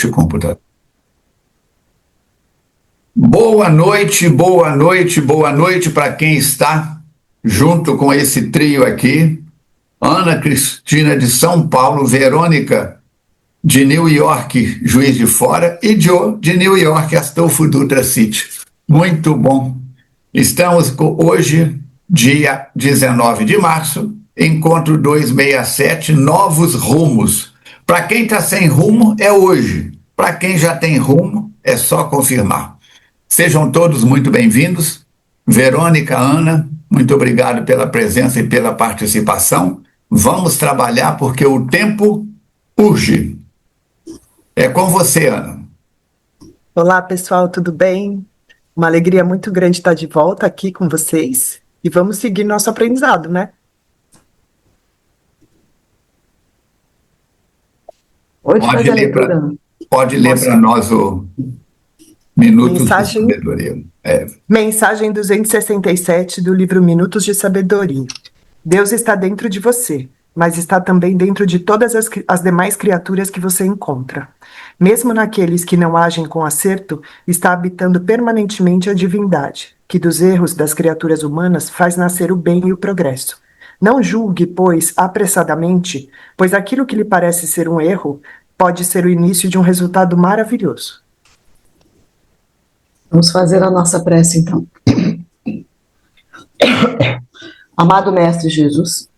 este computador. Boa noite, boa noite, boa noite para quem está junto com esse trio aqui. Ana Cristina de São Paulo, Verônica de New York, Juiz de Fora, e Joe de New York, Astolfo Dutra City. Muito bom. Estamos hoje, dia 19 de março, encontro 267, novos rumos. Para quem está sem rumo, é hoje. Para quem já tem rumo, é só confirmar. Sejam todos muito bem-vindos. Verônica, Ana, muito obrigado pela presença e pela participação. Vamos trabalhar porque o tempo urge. É com você, Ana. Olá, pessoal, tudo bem? Uma alegria muito grande estar de volta aqui com vocês e vamos seguir nosso aprendizado, né? Pode ler para nós o Minutos de Sabedoria. Mensagem 267 do livro Minutos de Sabedoria. Deus está dentro de você, mas está também dentro de todas as demais criaturas que você encontra. Mesmo naqueles que não agem com acerto, está habitando permanentemente a divindade, que dos erros das criaturas humanas faz nascer o bem e o progresso. Não julgue, pois, apressadamente, pois aquilo que lhe parece ser um erro pode ser o início de um resultado maravilhoso. Vamos fazer a nossa prece, então. Amado Mestre Jesus,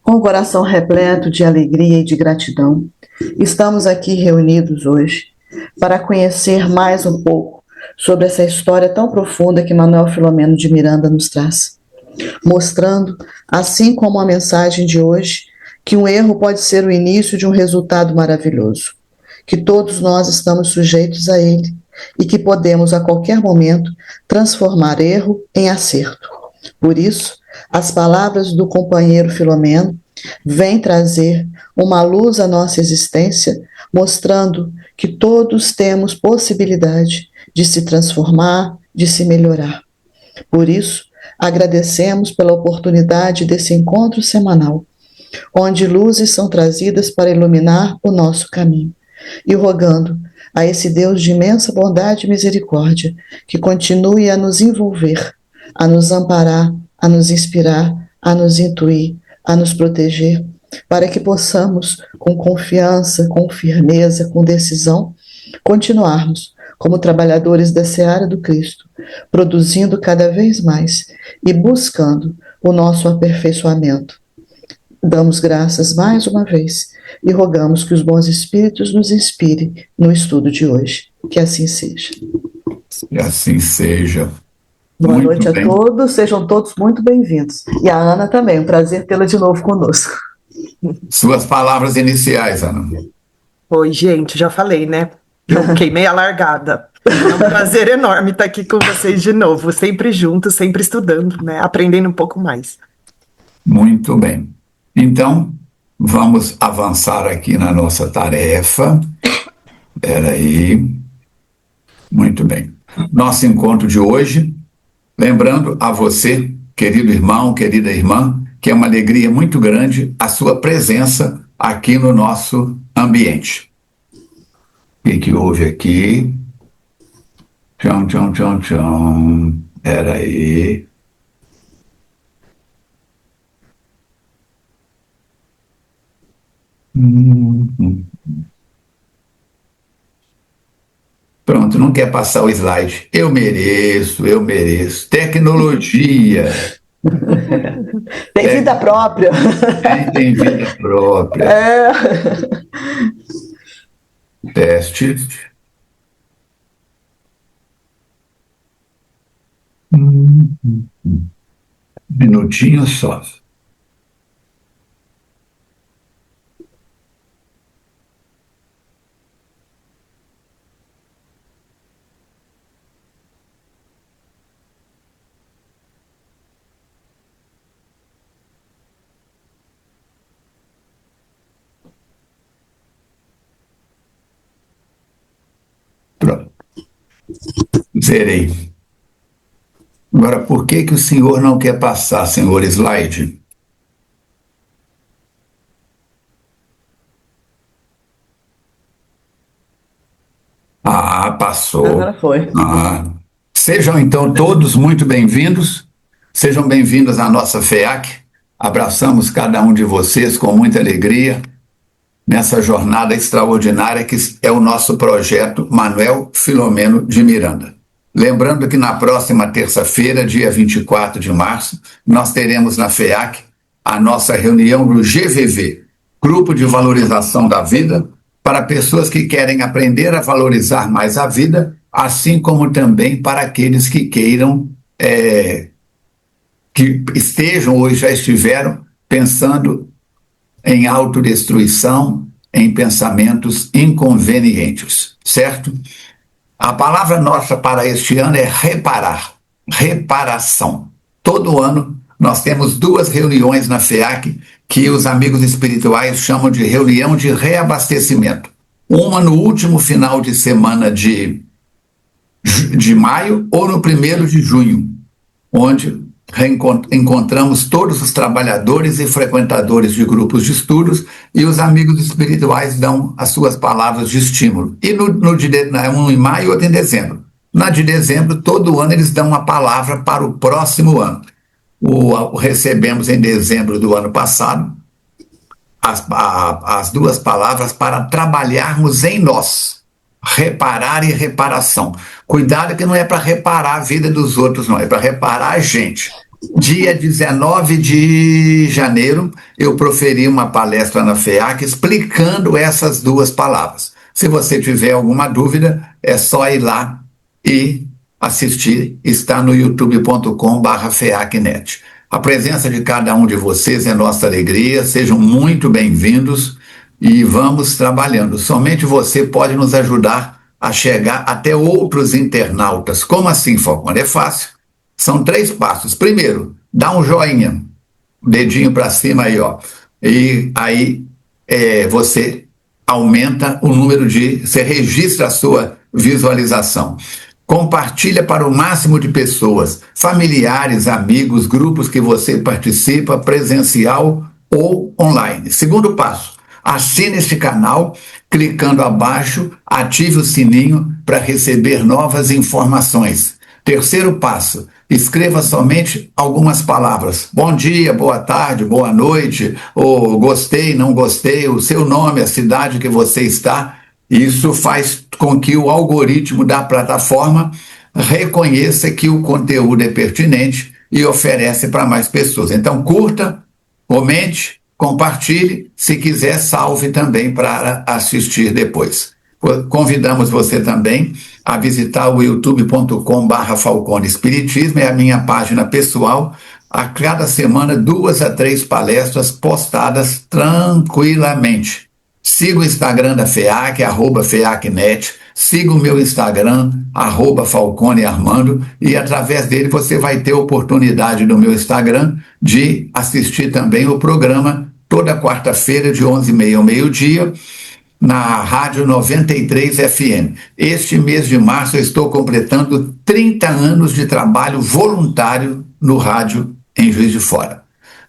com o coração repleto de alegria e de gratidão, estamos aqui reunidos hoje para conhecer mais um pouco sobre essa história tão profunda que Manuel Filomeno de Miranda nos traz, mostrando, assim como a mensagem de hoje, que um erro pode ser o início de um resultado maravilhoso, que todos nós estamos sujeitos a ele e que podemos a qualquer momento transformar erro em acerto. Por isso, as palavras do companheiro Filomeno vêm trazer uma luz à nossa existência, mostrando que todos temos possibilidade de se transformar, de se melhorar. Por isso, agradecemos pela oportunidade desse encontro semanal, onde luzes são trazidas para iluminar o nosso caminho, e rogando a esse Deus de imensa bondade e misericórdia que continue a nos envolver, a nos amparar, a nos inspirar, a nos intuir, a nos proteger, para que possamos, com confiança, com firmeza, com decisão, continuarmos como trabalhadores da seara do Cristo, produzindo cada vez mais e buscando o nosso aperfeiçoamento. Damos graças mais uma vez e rogamos que os bons espíritos nos inspirem no estudo de hoje. Que assim seja. Que assim seja. Boa noite a todos, sejam todos muito bem-vindos. E a Ana também, um prazer tê-la de novo conosco. Suas palavras iniciais, Ana. Oi, gente, já falei, né? Eu queimei a largada. É um prazer enorme estar aqui com vocês de novo, sempre juntos, sempre estudando, né? Aprendendo um pouco mais. Muito bem. Então, vamos avançar aqui na nossa tarefa. Espera aí. Muito bem. Nosso encontro de hoje, lembrando a você, querido irmão, querida irmã, que é uma alegria muito grande a sua presença aqui no nosso ambiente. O que houve aqui? Tchau, tchau, tchau, tchau. Espera aí. Pronto, não quer passar o slide. Eu mereço, eu mereço. Tecnologia. Tem vida própria. Tem vida própria. Teste. Minutinho só. Pronto. Zerei. Agora, por que o senhor não quer passar, senhor slide? passou. Agora foi. Sejam então todos muito bem-vindos. Sejam bem-vindos à nossa FEAC. Abraçamos cada um de vocês com muita alegria nessa jornada extraordinária que é o nosso projeto Manuel Filomeno de Miranda. Lembrando que na próxima terça-feira, dia 24 de março, nós teremos na FEAC a nossa reunião do GVV, Grupo de Valorização da Vida, para pessoas que querem aprender a valorizar mais a vida, assim como também para aqueles que queiram, que estejam ou já estiveram pensando em autodestruição, em pensamentos inconvenientes, certo? A palavra nossa para este ano é reparar, reparação. Todo ano nós temos 2 reuniões na FEAC que os amigos espirituais chamam de reunião de reabastecimento. Uma no último final de semana de maio ou no 1º de junho, onde encontramos todos os trabalhadores e frequentadores de grupos de estudos e os amigos espirituais dão as suas palavras de estímulo. E um em maio e outro em dezembro. Na de dezembro, todo ano eles dão uma palavra para o próximo ano. Recebemos em dezembro do ano passado as 2 palavras para trabalharmos em nós. Reparar e reparação. Cuidado que não é para reparar a vida dos outros, não, é para reparar a gente. Dia 19 de janeiro, eu proferi uma palestra na FEAC explicando essas 2 palavras. Se você tiver alguma dúvida, é só ir lá e assistir. Está no youtube.com/feacnet. A presença de cada um de vocês é nossa alegria. Sejam muito bem-vindos. E vamos trabalhando. Somente você pode nos ajudar a chegar até outros internautas. Como assim, Falcone? É fácil. São 3 passos. Primeiro, dá um joinha, dedinho para cima aí, ó. E aí você aumenta o número você registra a sua visualização. Compartilha para o máximo de pessoas, familiares, amigos, grupos que você participa, presencial ou online. Segundo passo, assine este canal, clicando abaixo, ative o sininho para receber novas informações. Terceiro passo, escreva somente algumas palavras. Bom dia, boa tarde, boa noite, ou gostei, não gostei, o seu nome, a cidade que você está. Isso faz com que o algoritmo da plataforma reconheça que o conteúdo é pertinente e oferece para mais pessoas. Então, curta, comente, compartilhe, se quiser, salve também para assistir depois. Convidamos você também a visitar o youtube.com/Falcone Espiritismo, é a minha página pessoal. A cada semana, 2 a 3 palestras postadas tranquilamente. Siga o Instagram da FEAC, @FEACnet, siga o meu Instagram, @FalconeArmando, e através dele você vai ter oportunidade no meu Instagram de assistir também o programa toda quarta-feira de 11h30 ao meio-dia, na Rádio 93 FM. Este mês de março eu estou completando 30 anos de trabalho voluntário no rádio em Juiz de Fora.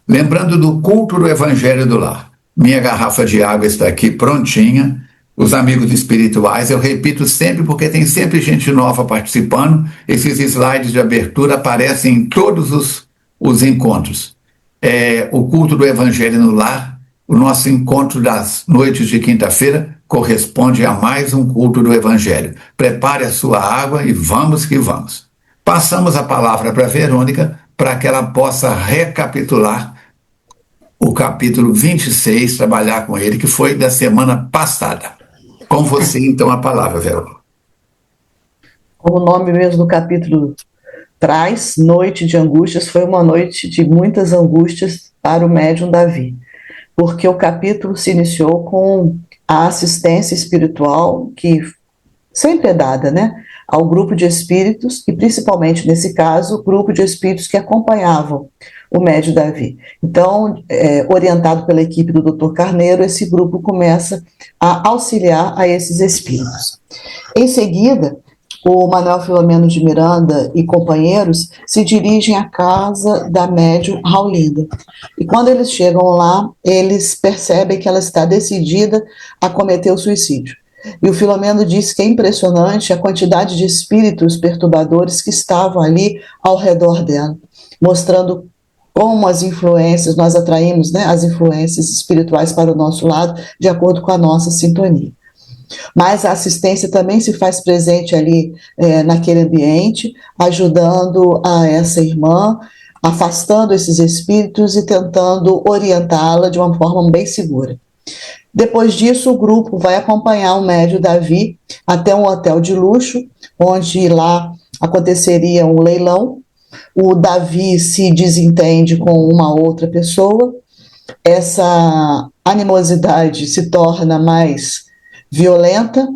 Lembrando do culto do Evangelho do Lar. Minha garrafa de água está aqui prontinha. Os amigos espirituais, eu repito sempre porque tem sempre gente nova participando. Esses slides de abertura aparecem em todos os encontros. O culto do Evangelho no Lar, o nosso encontro das noites de quinta-feira, corresponde a mais um culto do Evangelho. Prepare a sua água e vamos que vamos. Passamos a palavra para a Verônica para que ela possa recapitular o capítulo 26, trabalhar com ele, que foi da semana passada. Com você, então, a palavra, Verônica. Como o nome mesmo do capítulo traz, Noite de Angústias, foi uma noite de muitas angústias para o médium Davi, porque o capítulo se iniciou com a assistência espiritual que sempre é dada, né, ao grupo de espíritos, e principalmente nesse caso, o grupo de espíritos que acompanhavam o médium Davi. Então, orientado pela equipe do Dr. Carneiro, esse grupo começa a auxiliar a esses espíritos. Em seguida, o Manuel Filomeno de Miranda e companheiros se dirigem à casa da médium Raulinda. E quando eles chegam lá, eles percebem que ela está decidida a cometer o suicídio. E o Filomeno disse que é impressionante a quantidade de espíritos perturbadores que estavam ali ao redor dela, mostrando como as influências, nós atraímos, né, as influências espirituais para o nosso lado, de acordo com a nossa sintonia. Mas a assistência também se faz presente ali naquele ambiente, ajudando a essa irmã, afastando esses espíritos e tentando orientá-la de uma forma bem segura. Depois disso, o grupo vai acompanhar o médio Davi até um hotel de luxo, onde lá aconteceria um leilão. O Davi se desentende com uma outra pessoa, essa animosidade se torna mais violenta,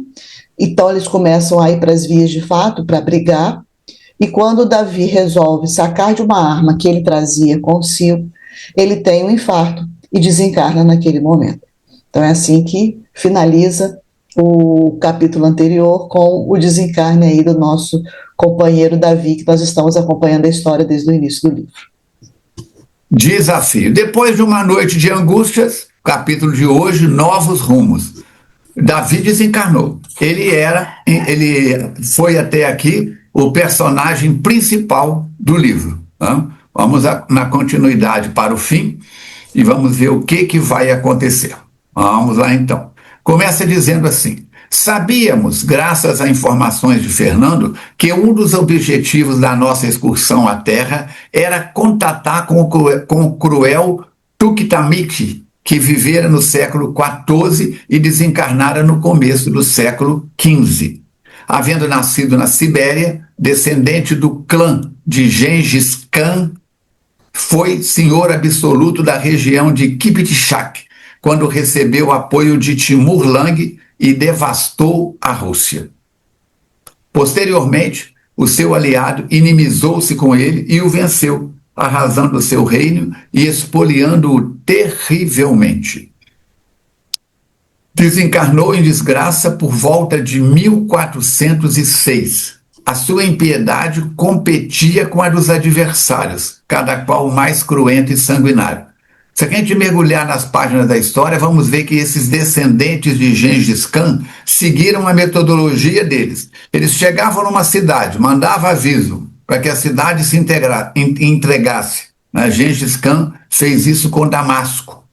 então eles começam a ir para as vias de fato para brigar, e quando o Davi resolve sacar de uma arma que ele trazia consigo, ele tem um infarto e desencarna naquele momento. Então é assim que finaliza o capítulo anterior com o desencarne aí do nosso companheiro Davi, que nós estamos acompanhando a história desde o início do livro. Desafio. Depois de uma noite de angústias, capítulo de hoje, novos rumos. Davi desencarnou. Ele foi até aqui o personagem principal do livro. Né? Vamos na continuidade para o fim e vamos ver o que vai acontecer. Vamos lá então. Começa dizendo assim: sabíamos, graças a informações de Fernando, que um dos objetivos da nossa excursão à Terra era contatar com o cruel Tuktamik, que vivera no século XIV e desencarnara no começo do século XV. Havendo nascido na Sibéria, descendente do clã de Gengis Khan, foi senhor absoluto da região de Kipchak, quando recebeu o apoio de Timur Lang e devastou a Rússia. Posteriormente, o seu aliado inimizou-se com ele e o venceu, arrasando seu reino e expoliando-o terrivelmente. Desencarnou em desgraça por volta de 1406. A sua impiedade competia com a dos adversários, cada qual mais cruento e sanguinário. Se a gente mergulhar nas páginas da história, vamos ver que esses descendentes de Gengis Khan seguiram a metodologia deles. Eles chegavam numa cidade, mandavam aviso para que a cidade se entregasse. Gengis Khan fez isso com Damasco,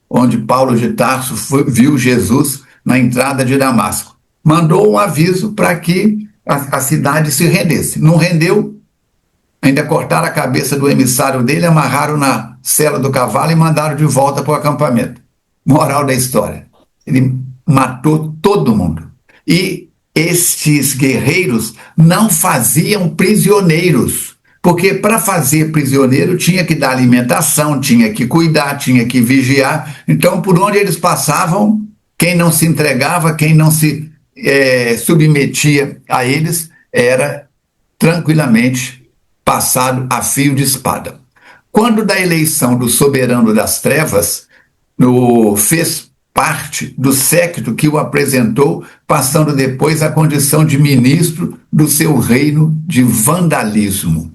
onde Paulo de Tarso viu Jesus na entrada de Damasco. Mandou um aviso para que a cidade se rendesse. Não rendeu, ainda cortaram a cabeça do emissário dele, amarraram na sela do cavalo e mandaram de volta para o acampamento. Moral da história: ele matou todo mundo. E estes guerreiros não faziam prisioneiros, porque para fazer prisioneiro tinha que dar alimentação, tinha que cuidar, tinha que vigiar. Então, por onde eles passavam, quem não se entregava, quem não se submetia a eles, era tranquilamente passado a fio de espada. Quando da eleição do soberano das trevas, fez parte do séquito que o apresentou, passando depois a condição de ministro do seu reino de vandalismo.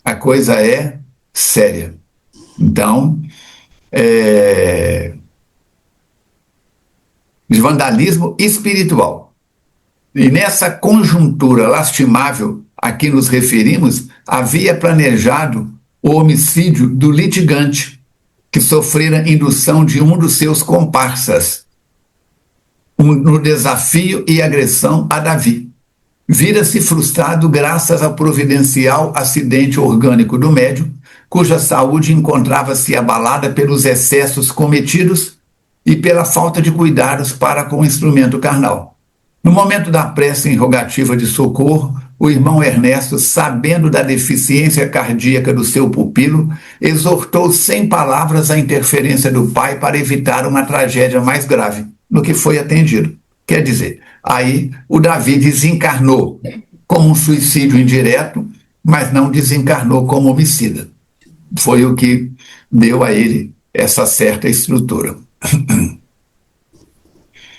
A coisa é séria. Então, de vandalismo espiritual. E nessa conjuntura lastimável a que nos referimos, havia planejado o homicídio do litigante, que sofrera indução de um dos seus comparsas, no desafio e agressão a Davi. Vira-se frustrado graças ao providencial acidente orgânico do médium, cuja saúde encontrava-se abalada pelos excessos cometidos e pela falta de cuidados para com o instrumento carnal. No momento da prece em rogativa de socorro, o irmão Ernesto, sabendo da deficiência cardíaca do seu pupilo, exortou sem palavras a interferência do pai para evitar uma tragédia mais grave, no que foi atendido. Quer dizer, aí o Davi desencarnou como um suicídio indireto, mas não desencarnou como homicida. Foi o que deu a ele essa certa estrutura.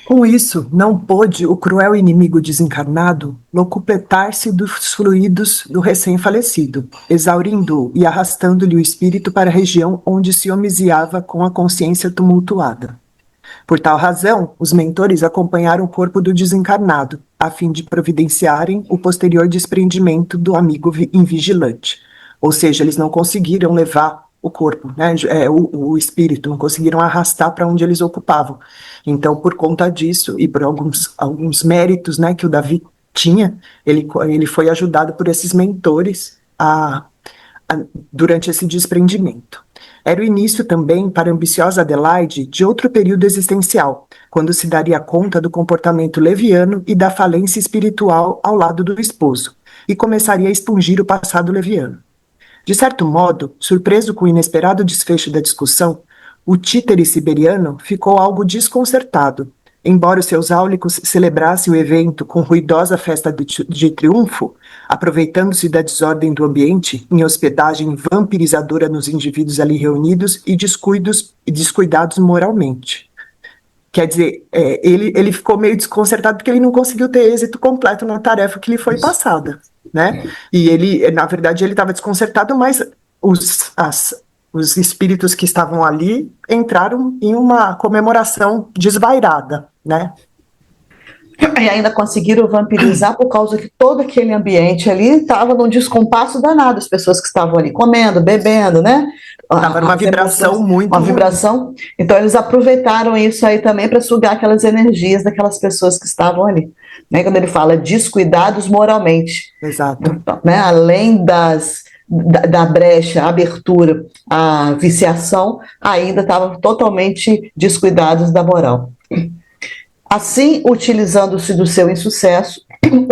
Com isso, não pôde o cruel inimigo desencarnado locupletar-se dos fluidos do recém-falecido, exaurindo-o e arrastando-lhe o espírito para a região onde se homiziava com a consciência tumultuada. Por tal razão, os mentores acompanharam o corpo do desencarnado, a fim de providenciarem o posterior desprendimento do amigo invigilante. Ou seja, eles não conseguiram levar o corpo, né, o espírito, não conseguiram arrastar para onde eles ocupavam. Então, por conta disso e por alguns méritos, né, que o Davi tinha, ele foi ajudado por esses mentores durante esse desprendimento. Era o início também, para a ambiciosa Adelaide, de outro período existencial, quando se daria conta do comportamento leviano e da falência espiritual ao lado do esposo, e começaria a expungir o passado leviano. De certo modo, surpreso com o inesperado desfecho da discussão, o títere siberiano ficou algo desconcertado. Embora os seus áulicos celebrassem o evento com ruidosa festa de triunfo, aproveitando-se da desordem do ambiente, em hospedagem vampirizadora nos indivíduos ali reunidos e descuidados moralmente. Quer dizer, ele ficou meio desconcertado porque ele não conseguiu ter êxito completo na tarefa que lhe foi passada, né? E ele, na verdade, ele estava desconcertado, mas os espíritos que estavam ali entraram em uma comemoração desvairada, né? E ainda conseguiram vampirizar por causa que todo aquele ambiente ali estava num descompasso danado, as pessoas que estavam ali comendo, bebendo, né? Estava numa vibração muito... Uma vibração. Então eles aproveitaram isso aí também para sugar aquelas energias daquelas pessoas que estavam ali. Né? Quando ele fala descuidados moralmente. Exato. Então, né? Além da brecha, a abertura, a viciação, ainda estavam totalmente descuidados da moral. Assim, utilizando-se do seu insucesso,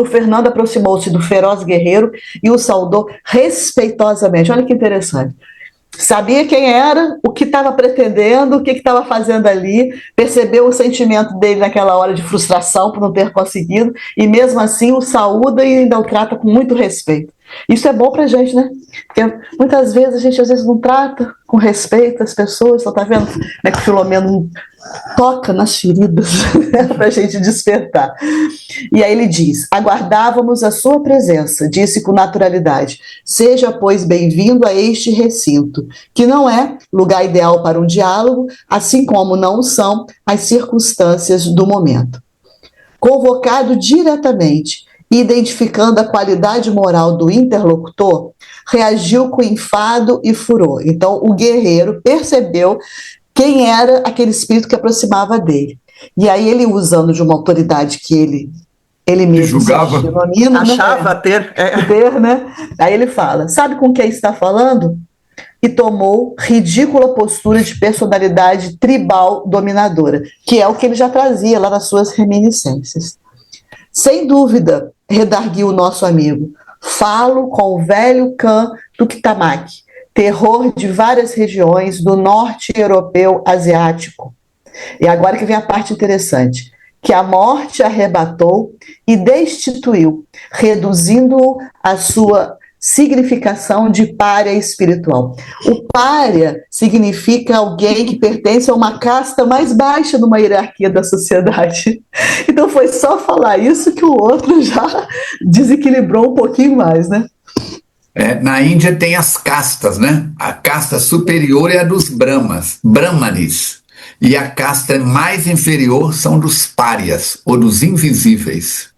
o Fernando aproximou-se do feroz guerreiro e o saudou respeitosamente. Olha que interessante. Sabia quem era, o que estava pretendendo, o que estava fazendo ali, percebeu o sentimento dele naquela hora de frustração por não ter conseguido, e mesmo assim o saúda e ainda o trata com muito respeito. Isso é bom pra gente, né? Porque muitas vezes a gente às vezes não trata com respeito as pessoas, só tá vendo né, que o Filomeno toca nas feridas pra gente despertar. E aí ele diz: aguardávamos a sua presença, disse com naturalidade. Seja, pois, bem-vindo a este recinto, que não é lugar ideal para um diálogo, assim como não são as circunstâncias do momento. Convocado diretamente, identificando a qualidade moral do interlocutor, reagiu com enfado e furor. Então, o guerreiro percebeu quem era aquele espírito que aproximava dele. E aí ele, usando de uma autoridade que ele mesmo julgava, denomina, achava né? ter, né? Aí ele fala: sabe com quem está falando? E tomou ridícula postura de personalidade tribal dominadora, que é o que ele já trazia lá nas suas reminiscências. Sem dúvida, redarguiu o nosso amigo, falo com o velho Khan Tuktamak, terror de várias regiões do norte europeu asiático. E agora que vem a parte interessante, que a morte arrebatou e destituiu, reduzindo-o à sua significação de pária espiritual. O pária significa alguém que pertence a uma casta mais baixa numa hierarquia da sociedade. Então foi só falar isso que o outro já desequilibrou um pouquinho mais, né? Na Índia tem as castas, né? A casta superior é a dos brahmanes, e a casta mais inferior são dos párias, ou dos invisíveis.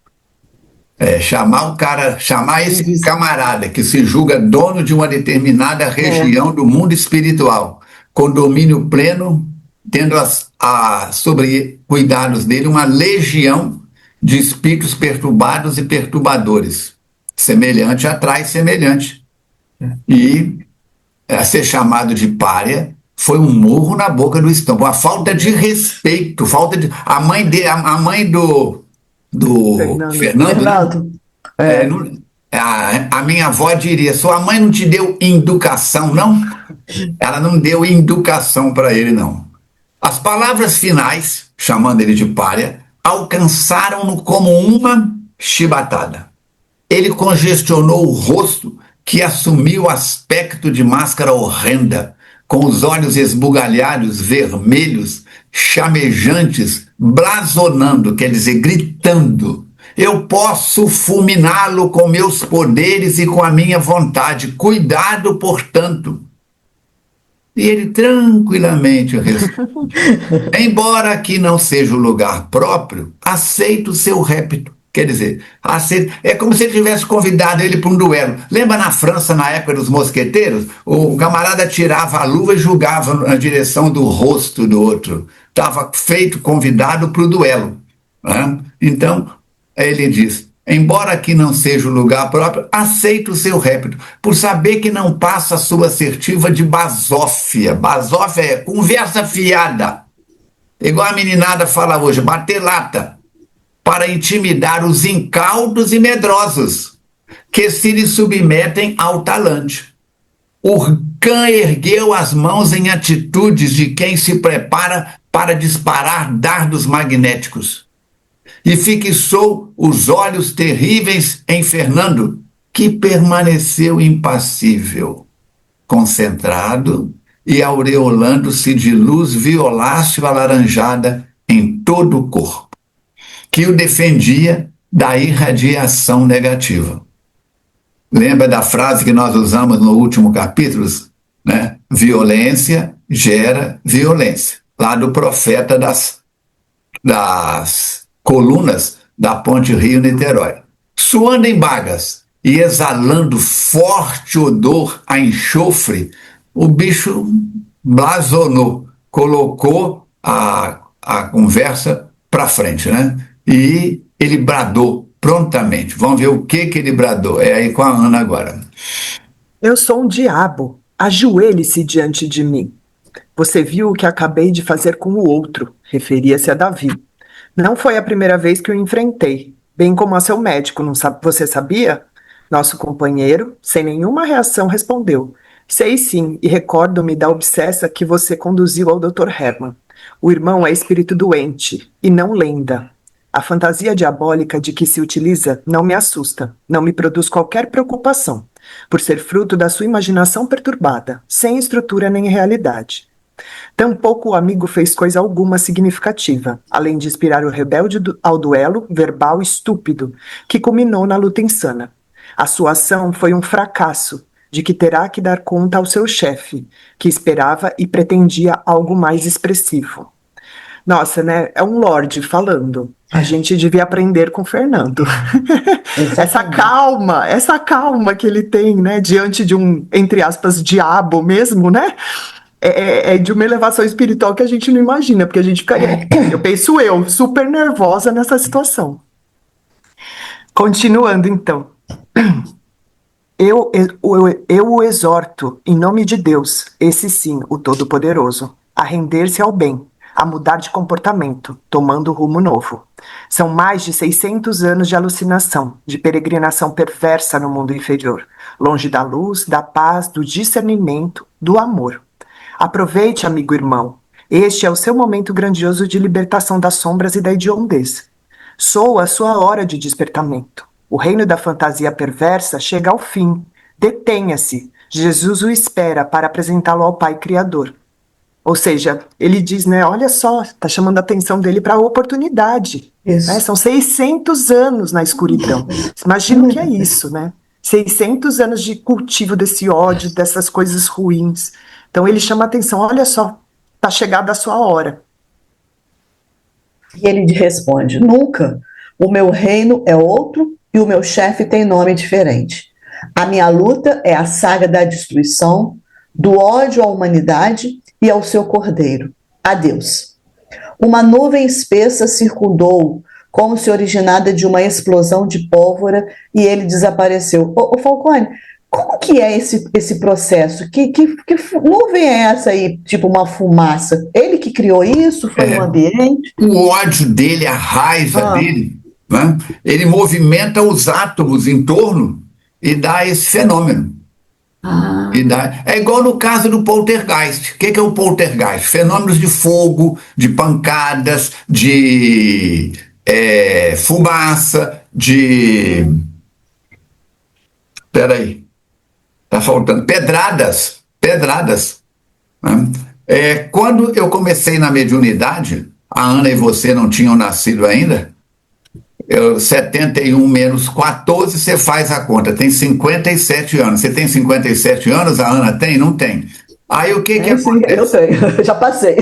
Chamar esse camarada que se julga dono de uma determinada região do mundo espiritual, com domínio pleno, tendo sobre cuidados dele uma legião de espíritos perturbados e perturbadores. Semelhante atrai semelhante. E ser chamado de pária foi um murro na boca do estômago, uma falta de respeito, a mãe do Fernando. A minha avó diria: sua mãe não te deu educação, não? Ela não deu educação para ele, não. As palavras finais, chamando ele de pária, alcançaram-no como uma chibatada. Ele congestionou o rosto, que assumiu o aspecto de máscara horrenda, com os olhos esbugalhados, vermelhos, chamejantes, blasonando, quer dizer, gritando: eu posso fulminá-lo com meus poderes e com a minha vontade. Cuidado, portanto. E ele tranquilamente responde: embora aqui não seja o lugar próprio, aceito o seu repto. Quer dizer, aceito. É como se ele tivesse convidado ele para um duelo. Lembra na França, na época dos mosqueteiros? O camarada tirava a luva e julgava na direção do rosto do outro. Estava feito convidado para o duelo. Né? Então, ele diz: embora aqui não seja o lugar próprio, aceito o seu repto, por saber que não passa a sua assertiva de basófia. Basófia é conversa fiada. Igual a meninada fala hoje, bater lata, para intimidar os incautos e medrosos, que se lhe submetem ao talante. O cã ergueu as mãos em atitudes de quem se prepara para disparar dardos magnéticos, e fixou os olhos terríveis em Fernando, que permaneceu impassível, concentrado e aureolando-se de luz violáceo alaranjada em todo o corpo, que o defendia da irradiação negativa. Lembra da frase que nós usamos no último capítulo, né? Violência gera violência, lá do profeta das colunas da Ponte Rio-Niterói. Suando em bagas e exalando forte odor a enxofre, o bicho blasonou, colocou a conversa para frente, né? E ele bradou prontamente. Vamos ver o que ele bradou. É aí com a Ana agora. Eu sou um diabo. Ajoelhe-se diante de mim. Você viu o que acabei de fazer com o outro. Referia-se a Davi. Não foi a primeira vez que o enfrentei, bem como a seu médico, não sabe, você sabia? Nosso companheiro, sem nenhuma reação, respondeu: sei sim, e recordo-me da obsessa que você conduziu ao Dr. Hermann. O irmão é espírito doente, e não lenda. A fantasia diabólica de que se utiliza não me assusta, não me produz qualquer preocupação, por ser fruto da sua imaginação perturbada, sem estrutura nem realidade. Tampouco o amigo fez coisa alguma significativa, além de inspirar o rebelde ao duelo verbal estúpido, que culminou na luta insana. A sua ação foi um fracasso, de que terá que dar conta ao seu chefe, que esperava e pretendia algo mais expressivo. Nossa, né? É um lorde falando. A gente devia aprender com o Fernando. Essa calma que ele tem, né? Diante de um, entre aspas, diabo mesmo, né? É de uma elevação espiritual que a gente não imagina, porque a gente ficaria, eu penso super nervosa nessa situação. Continuando, então. Eu o exorto, em nome de Deus, esse sim, o Todo-Poderoso, a render-se ao bem, a mudar de comportamento, tomando rumo novo. São mais de 600 anos de alucinação, de peregrinação perversa no mundo inferior, longe da luz, da paz, do discernimento, do amor. Aproveite, amigo irmão. Este é o seu momento grandioso de libertação das sombras e da hediondez. Soa a sua hora de despertamento. O reino da fantasia perversa chega ao fim. Detenha-se. Jesus o espera para apresentá-lo ao Pai Criador. Ou seja, ele diz, né, olha só, está chamando a atenção dele para a oportunidade. Né? São 600 anos na escuridão. Imagina o que é isso, né? 600 anos de cultivo desse ódio, dessas coisas ruins. Então ele chama a atenção, olha só, está chegada a sua hora. E ele responde: nunca. O meu reino é outro e o meu chefe tem nome diferente. A minha luta é a saga da destruição, do ódio à humanidade e ao seu cordeiro, a Deus. Uma nuvem espessa circundou, como se originada de uma explosão de pólvora, e ele desapareceu. Ô Falcone, como que é esse processo? Que nuvem é essa aí? Tipo uma fumaça? Ele que criou isso? Foi um ambiente? O ódio dele, a raiva dele, né? Ele movimenta os átomos em torno e dá esse fenômeno. É igual no caso do poltergeist. O que é o poltergeist? Fenômenos de fogo, de pancadas, de fumaça, de... Peraí. Está faltando. Pedradas. Né? Quando eu comecei na mediunidade, a Ana e você não tinham nascido ainda, 71 menos 14, você faz a conta, tem 57 anos. Você tem 57 anos, a Ana tem? Não tem. Aí o que Sim, eu acontece? tenho, já passei.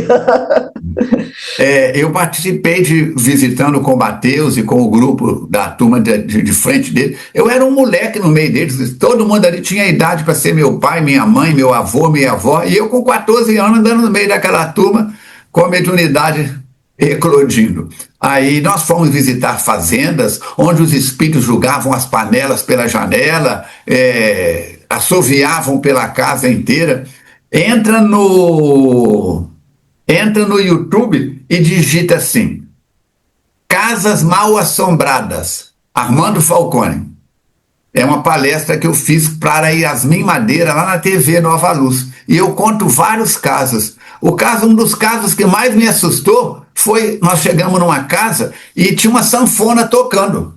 Eu participei de visitando com o Mateus e com o grupo da turma de frente dele. Eu era um moleque no meio deles, todo mundo ali tinha idade para ser meu pai, minha mãe, meu avô, minha avó, e eu com 14 anos andando no meio daquela turma com a mediunidade eclodindo. Aí nós fomos visitar fazendas onde os espíritos jogavam as panelas pela janela, assoviavam pela casa inteira. Entra no Entra no YouTube e digita assim: Casas Mal Assombradas, Armando Falcone. É uma palestra que eu fiz para a Yasmin Madeira lá na TV Nova Luz. E eu conto vários casos. Um dos casos que mais me assustou foi, nós chegamos numa casa e tinha uma sanfona tocando.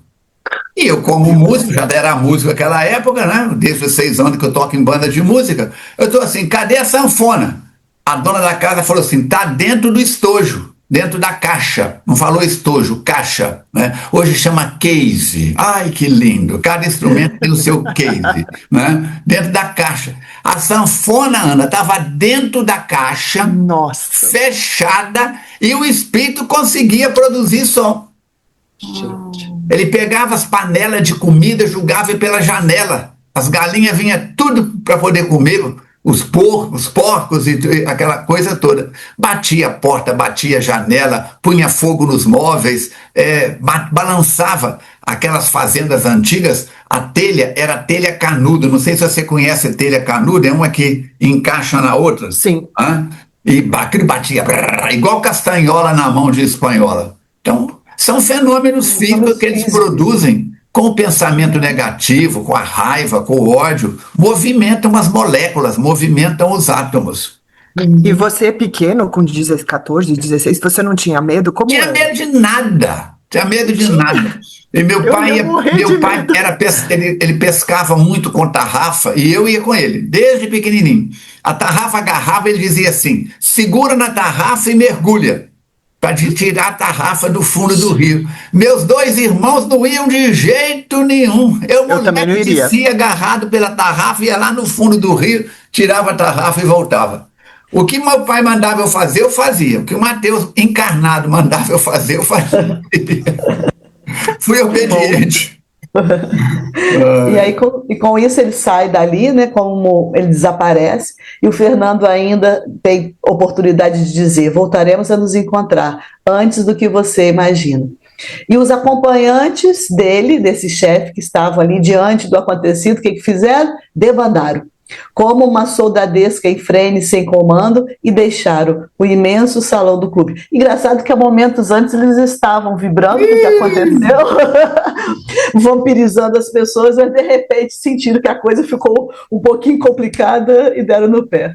E eu, como músico, já era músico naquela época, né? Desde os 6 anos que eu toco em banda de música, eu estou assim, cadê a sanfona? A dona da casa falou assim, tá dentro do estojo, dentro da caixa. Não falou estojo, caixa, né? Hoje chama case. Ai, que lindo. Cada instrumento tem o seu case, né? Dentro da caixa. A sanfona, Ana, estava dentro da caixa, Nossa. fechada, e o espírito conseguia produzir som. Ele pegava as panelas de comida, jogava pela janela. As galinhas vinham tudo para poder comer, os porcos e aquela coisa toda. Batia a porta, batia a janela, punha fogo nos móveis, balançava aquelas fazendas antigas. A telha era telha canudo. Não sei se você conhece a telha canudo, é uma que encaixa na outra. Sim. E batia, igual castanhola na mão de espanhola. Então, são fenômenos físicos que eles produzem com o pensamento negativo, com a raiva, com o ódio, movimentam as moléculas, movimentam os átomos. E você pequeno, com 14, 16, você não tinha medo? Como Tinha era? medo de nada. Tinha medo de nada. E meu pai ele pescava muito com tarrafa e eu ia com ele, desde pequenininho. A tarrafa agarrava, ele dizia assim, segura na tarrafa e mergulha, para tirar a tarrafa do fundo do rio. Meus 2 irmãos não iam de jeito nenhum. Eu também não iria. descia agarrado pela tarrafa, ia lá no fundo do rio, tirava a tarrafa e voltava. O que meu pai mandava eu fazer, eu fazia. O que o Mateus encarnado mandava eu fazer, eu fazia. Fui obediente. E aí, com isso, ele sai dali, né, como ele desaparece, e o Fernando ainda tem oportunidade de dizer: voltaremos a nos encontrar antes do que você imagina. E os acompanhantes dele, desse chefe que estavam ali diante do acontecido, o que fizeram? Debandaram, como uma soldadesca em frene sem comando, e deixaram o imenso salão do clube. Engraçado que há momentos antes eles estavam vibrando com o que aconteceu, vampirizando as pessoas, mas de repente sentiram que a coisa ficou um pouquinho complicada e deram no pé.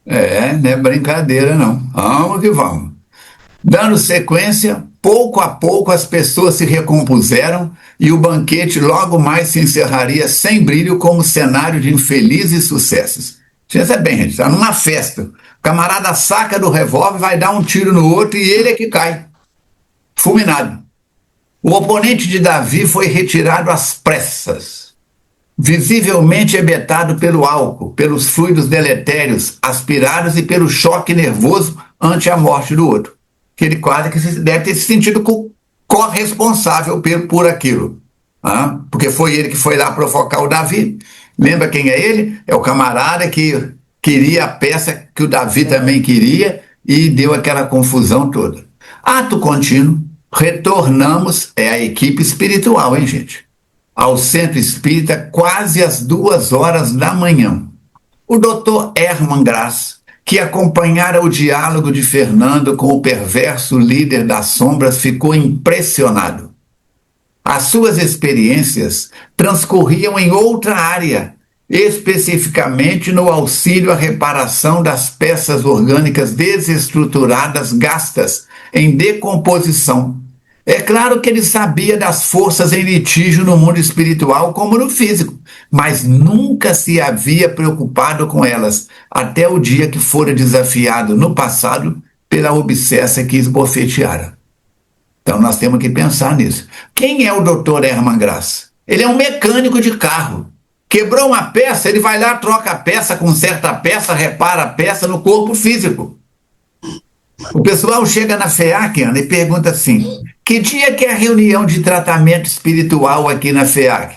Não é brincadeira não. Vamos que vamos. Dando sequência, pouco a pouco as pessoas se recompuseram e o banquete logo mais se encerraria sem brilho como cenário de infelizes sucessos. Pensa bem, gente, está numa festa. O camarada saca do revólver, vai dar um tiro no outro e ele é que cai, fulminado. O oponente de Davi foi retirado às pressas, visivelmente ebetado pelo álcool, pelos fluidos deletérios aspirados e pelo choque nervoso ante a morte do outro. Que ele quase que deve ter se sentido corresponsável por aquilo. Porque foi ele que foi lá provocar o Davi. Lembra quem é ele? É o camarada que queria a peça que o Davi também queria e deu aquela confusão toda. Ato contínuo, retornamos, é a equipe espiritual, hein, gente? Ao centro espírita quase às 2h da manhã. O doutor Hermann Grass, que acompanhara o diálogo de Fernando com o perverso líder das sombras, ficou impressionado. As suas experiências transcorriam em outra área, especificamente no auxílio à reparação das peças orgânicas desestruturadas, gastas em decomposição. É claro que ele sabia das forças em litígio no mundo espiritual como no físico, mas nunca se havia preocupado com elas, até o dia que fora desafiado no passado pela obsessa que esbofeteara. Então nós temos que pensar nisso. Quem é o Dr. Hermann Grass? Ele é um mecânico de carro. Quebrou uma peça, ele vai lá, troca a peça, conserta a peça, repara a peça no corpo físico. O pessoal chega na FEAC, Ana, e pergunta assim: que dia que é a reunião de tratamento espiritual aqui na FEAC?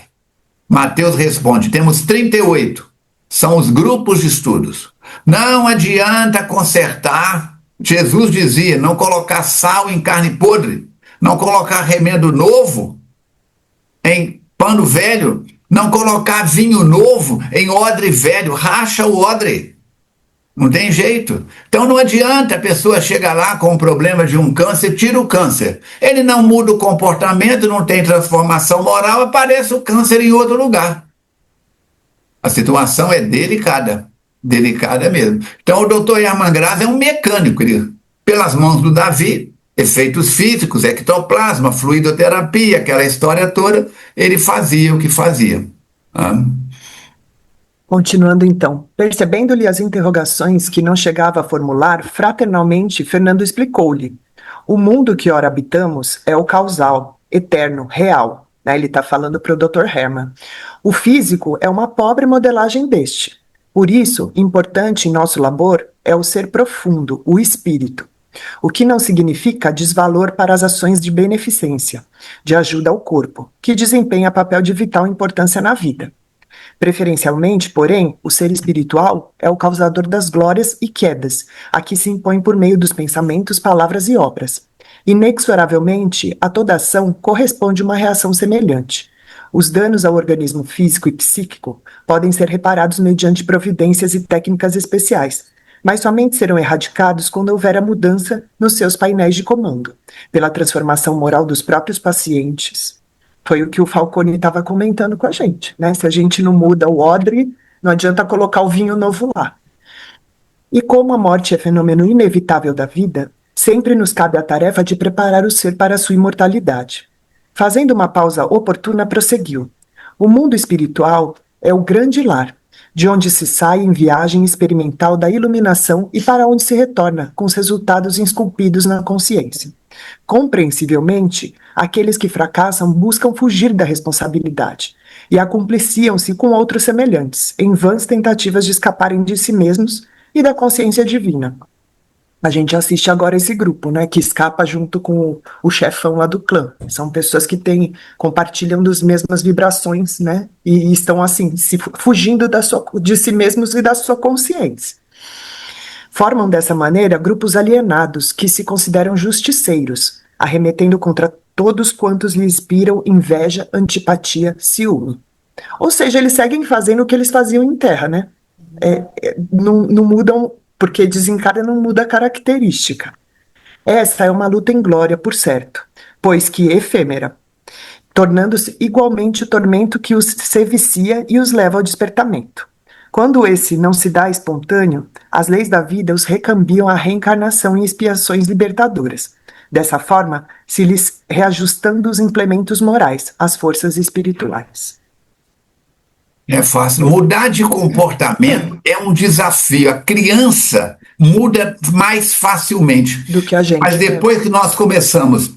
Mateus responde: temos 38. São os grupos de estudos. Não adianta consertar. Jesus dizia: não colocar sal em carne podre, não colocar remendo novo em pano velho, não colocar vinho novo em odre velho, racha o odre. Não tem jeito. Então não adianta a pessoa chegar lá com um problema de um câncer, tira o câncer. Ele não muda o comportamento, não tem transformação moral, aparece o câncer em outro lugar. A situação é delicada. Delicada mesmo. Então o doutor Herman Graz é um mecânico. Ele, pelas mãos do Davi, efeitos físicos, ectoplasma, fluidoterapia, aquela história toda, ele fazia o que fazia. Continuando então, percebendo-lhe as interrogações que não chegava a formular, fraternalmente Fernando explicou-lhe: o mundo que ora habitamos é o causal, eterno, real. Ele está falando para o Dr. Herman. O físico é uma pobre modelagem deste. Por isso, importante em nosso labor é o ser profundo, o espírito. O que não significa desvalor para as ações de beneficência, de ajuda ao corpo, que desempenha papel de vital importância na vida. Preferencialmente, porém, o ser espiritual é o causador das glórias e quedas, a que se impõe por meio dos pensamentos, palavras e obras. Inexoravelmente, a toda ação corresponde uma reação semelhante. Os danos ao organismo físico e psíquico podem ser reparados mediante providências e técnicas especiais, mas somente serão erradicados quando houver a mudança nos seus painéis de comando, pela transformação moral dos próprios pacientes. Foi o que o Falcone estava comentando com a gente, né? Se a gente não muda o odre, não adianta colocar o vinho novo lá. E como a morte é fenômeno inevitável da vida, sempre nos cabe a tarefa de preparar o ser para a sua imortalidade. Fazendo uma pausa oportuna, prosseguiu: o mundo espiritual é o grande lar, de onde se sai em viagem experimental da iluminação e para onde se retorna, com os resultados esculpidos na consciência. Compreensivelmente, aqueles que fracassam buscam fugir da responsabilidade e acumpliciam-se com outros semelhantes, em vãs tentativas de escaparem de si mesmos e da consciência divina. A gente assiste agora esse grupo, né, que escapa junto com o chefão lá do clã. São pessoas que compartilham das mesmas vibrações, né, e estão assim, fugindo de si mesmos e da sua consciência. Formam dessa maneira grupos alienados que se consideram justiceiros, arremetendo contra todos quantos lhe inspiram inveja, antipatia, ciúme. Ou seja, eles seguem fazendo o que eles faziam em terra, né? Não mudam, porque desencarna não muda a característica. Essa é uma luta em glória, por certo, pois que efêmera, tornando-se igualmente o tormento que os se vicia e os leva ao despertamento. Quando esse não se dá espontâneo, as leis da vida os recambiam à reencarnação em expiações libertadoras. Dessa forma, se lhes reajustando os implementos morais, as forças espirituais. É fácil. Mudar de comportamento é um desafio. A criança muda mais facilmente do que a gente. Mas depois que nós começamos,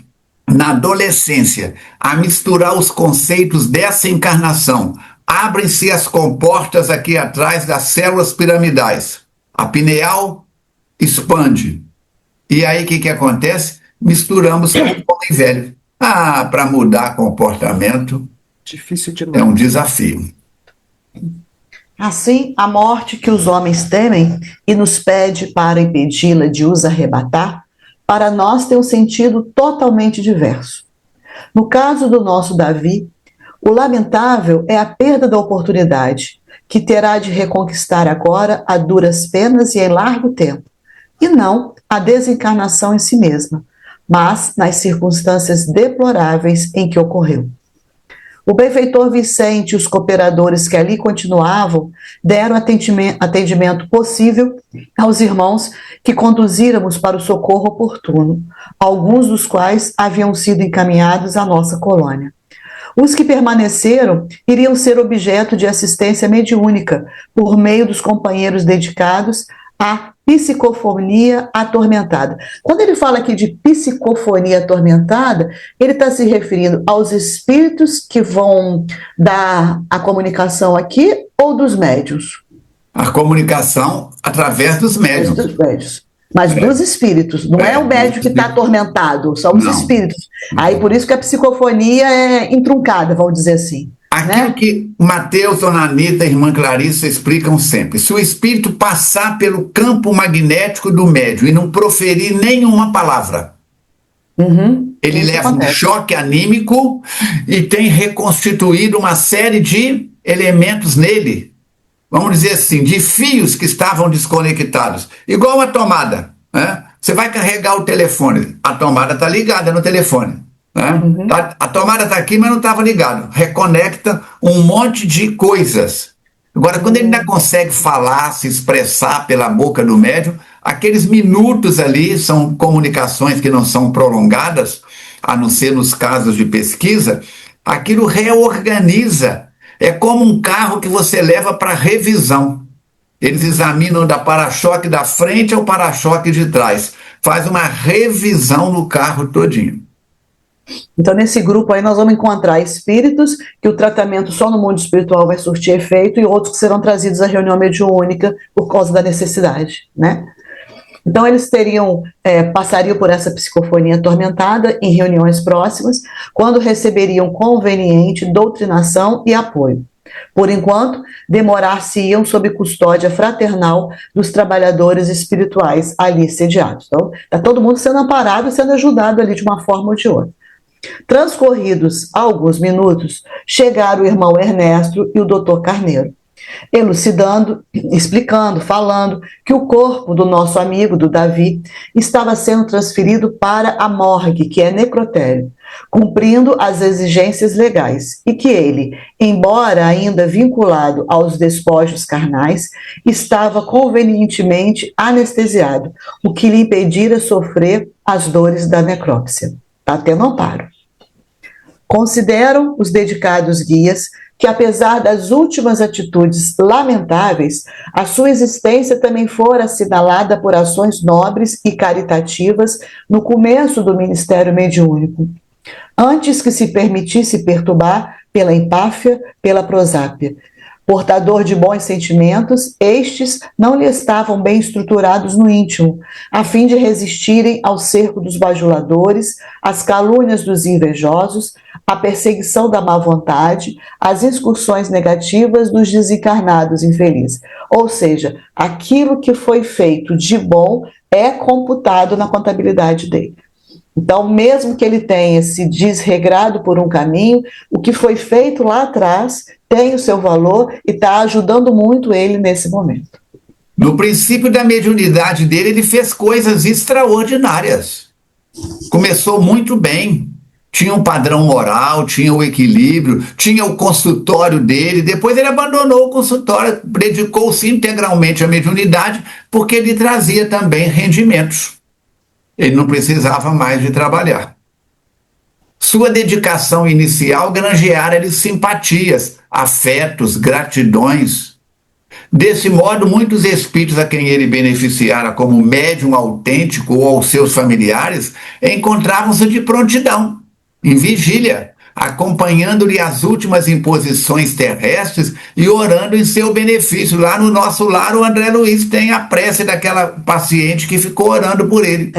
na adolescência, a misturar os conceitos dessa encarnação, abrem-se as comportas aqui atrás das células piramidais. A pineal expande. E aí o que acontece? Misturamos com o homem velho. Para mudar comportamento difícil de novo. É um desafio. Assim, a morte que os homens temem e nos pede para impedi-la de os arrebatar, para nós tem um sentido totalmente diverso. No caso do nosso Davi, o lamentável é a perda da oportunidade, que terá de reconquistar agora a duras penas e em largo tempo, e não a desencarnação em si mesma, mas nas circunstâncias deploráveis em que ocorreu. O benfeitor Vicente e os cooperadores que ali continuavam deram atendimento possível aos irmãos que conduzíramos para o socorro oportuno, alguns dos quais haviam sido encaminhados à nossa colônia. Os que permaneceram iriam ser objeto de assistência mediúnica por meio dos companheiros dedicados a psicofonia atormentada. Quando ele fala aqui de psicofonia atormentada, ele está se referindo aos espíritos que vão dar a comunicação aqui ou dos médiuns? A comunicação através dos médiuns. Dos médiuns. Mas dos espíritos, não é o médium que está atormentado, são os espíritos. Aí por isso que a psicofonia é intruncada, vamos dizer assim. Aquilo que Mateus, Dona Anita e Irmã Clarissa explicam sempre. Se o espírito passar pelo campo magnético do médium e não proferir nenhuma palavra, ele leva um choque anímico e tem reconstituído uma série de elementos nele, vamos dizer assim, de fios que estavam desconectados. Igual a tomada, né? Você vai carregar o telefone, a tomada está ligada no telefone. Né? A tomada está aqui, mas não estava ligado. Reconecta um monte de coisas. Agora, quando ele ainda consegue falar, se expressar pela boca do médium, aqueles minutos ali são comunicações que não são prolongadas, a não ser nos casos de pesquisa, aquilo reorganiza. É como um carro que você leva para revisão. Eles examinam da para-choque da frente ao para-choque de trás. Faz uma revisão no carro todinho. Então, nesse grupo aí, nós vamos encontrar espíritos que o tratamento só no mundo espiritual vai surtir efeito e outros que serão trazidos à reunião mediúnica por causa da necessidade, né? Então, eles passariam por essa psicofonia atormentada em reuniões próximas, quando receberiam conveniente doutrinação e apoio. Por enquanto, demorar-se-iam sob custódia fraternal dos trabalhadores espirituais ali sediados. Então, está todo mundo sendo amparado e sendo ajudado ali de uma forma ou de outra. Transcorridos alguns minutos, chegaram o irmão Ernesto e o doutor Carneiro, elucidando, explicando, falando que o corpo do nosso amigo, do Davi, estava sendo transferido para a morgue, que é necrotério, cumprindo as exigências legais, e que ele, embora ainda vinculado aos despojos carnais, estava convenientemente anestesiado, o que lhe impedira sofrer as dores da necrópsia. Está tendo amparo. Consideram os dedicados guias que, apesar das últimas atitudes lamentáveis, a sua existência também fora assinalada por ações nobres e caritativas no começo do ministério mediúnico, antes que se permitisse perturbar pela empáfia, pela prosápia. Portador de bons sentimentos, estes não lhe estavam bem estruturados no íntimo, a fim de resistirem ao cerco dos bajuladores, às calúnias dos invejosos, à perseguição da má vontade, às excursões negativas dos desencarnados infelizes. Ou seja, aquilo que foi feito de bom é computado na contabilidade dele. Então, mesmo que ele tenha se desregrado por um caminho, o que foi feito lá atrás tem o seu valor e está ajudando muito ele nesse momento. No princípio da mediunidade dele, ele fez coisas extraordinárias. Começou muito bem. Tinha um padrão moral, tinha o equilíbrio, tinha o consultório dele. Depois ele abandonou o consultório, dedicou-se integralmente à mediunidade, porque ele trazia também rendimentos. Ele não precisava mais de trabalhar. Sua dedicação inicial granjeara-lhe simpatias, afetos, gratidões. Desse modo, muitos espíritos a quem ele beneficiara como médium autêntico ou aos seus familiares encontravam-se de prontidão, em vigília, acompanhando-lhe as últimas imposições terrestres e orando em seu benefício. Lá no nosso lar, o André Luiz tem a prece daquela paciente que ficou orando por ele.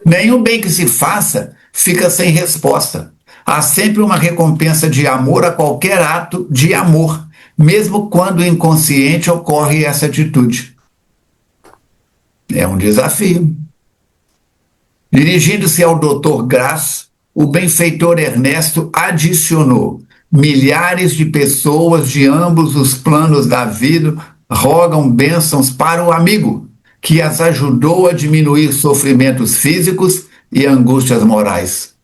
Nenhum bem que se faça fica sem resposta. Há sempre uma recompensa de amor a qualquer ato de amor, mesmo quando inconsciente ocorre essa atitude. É um desafio. Dirigindo-se ao Dr. Graça, o benfeitor Ernesto adicionou: milhares de pessoas de ambos os planos da vida rogam bênçãos para o amigo, que as ajudou a diminuir sofrimentos físicos e angústias morais.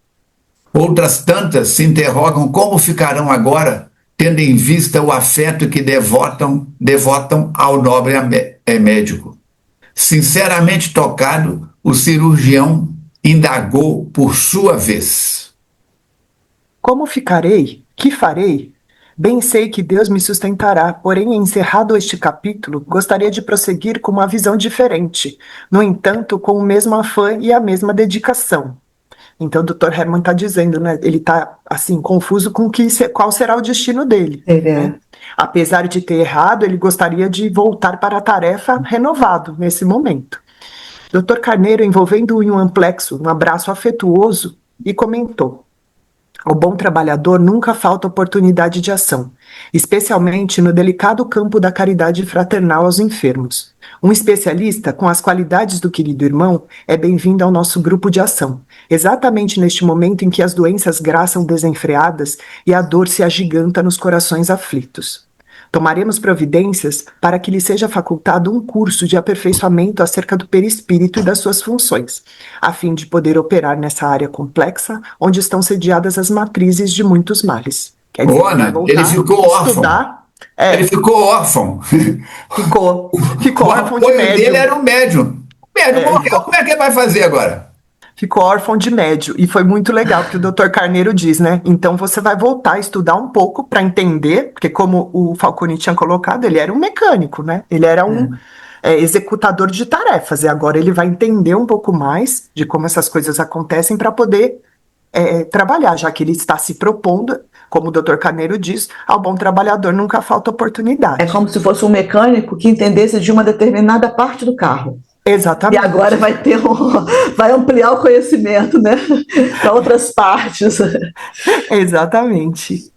Outras tantas se interrogam como ficarão agora, tendo em vista o afeto que devotam ao nobre médico. Sinceramente tocado, o cirurgião indagou por sua vez: como ficarei? Que farei? Bem sei que Deus me sustentará, porém, encerrado este capítulo, gostaria de prosseguir com uma visão diferente, no entanto, com o mesmo afã e a mesma dedicação. Então, o Dr. Herman está dizendo, né? Ele está, assim, confuso com qual será o destino dele. Né? Apesar de ter errado, ele gostaria de voltar para a tarefa renovado nesse momento. Dr. Carneiro, envolvendo-o em um amplexo, um abraço afetuoso, e comentou: ao bom trabalhador nunca falta oportunidade de ação, especialmente no delicado campo da caridade fraternal aos enfermos. Um especialista com as qualidades do querido irmão é bem-vindo ao nosso grupo de ação, exatamente neste momento em que as doenças graçam desenfreadas e a dor se agiganta nos corações aflitos. Tomaremos providências para que lhe seja facultado um curso de aperfeiçoamento acerca do perispírito e das suas funções, a fim de poder operar nessa área complexa onde estão sediadas as matrizes de muitos males. Quer dizer, Ana, ele ficou órfão. Ele ficou órfão. Ficou órfão de médium. O apoio dele era um médium. O médium morreu, como é que ele vai fazer agora? Ficou órfão de médio, e foi muito legal, porque o Dr. Carneiro diz, né, então você vai voltar a estudar um pouco para entender, porque como o Falcone tinha colocado, ele era um mecânico, né, ele era um executador de tarefas, e agora ele vai entender um pouco mais de como essas coisas acontecem para poder trabalhar, já que ele está se propondo, como o Dr. Carneiro diz, ao bom trabalhador nunca falta oportunidade. É como se fosse um mecânico que entendesse de uma determinada parte do carro. Exatamente. E agora vai ampliar o conhecimento, né, para outras partes. Exatamente.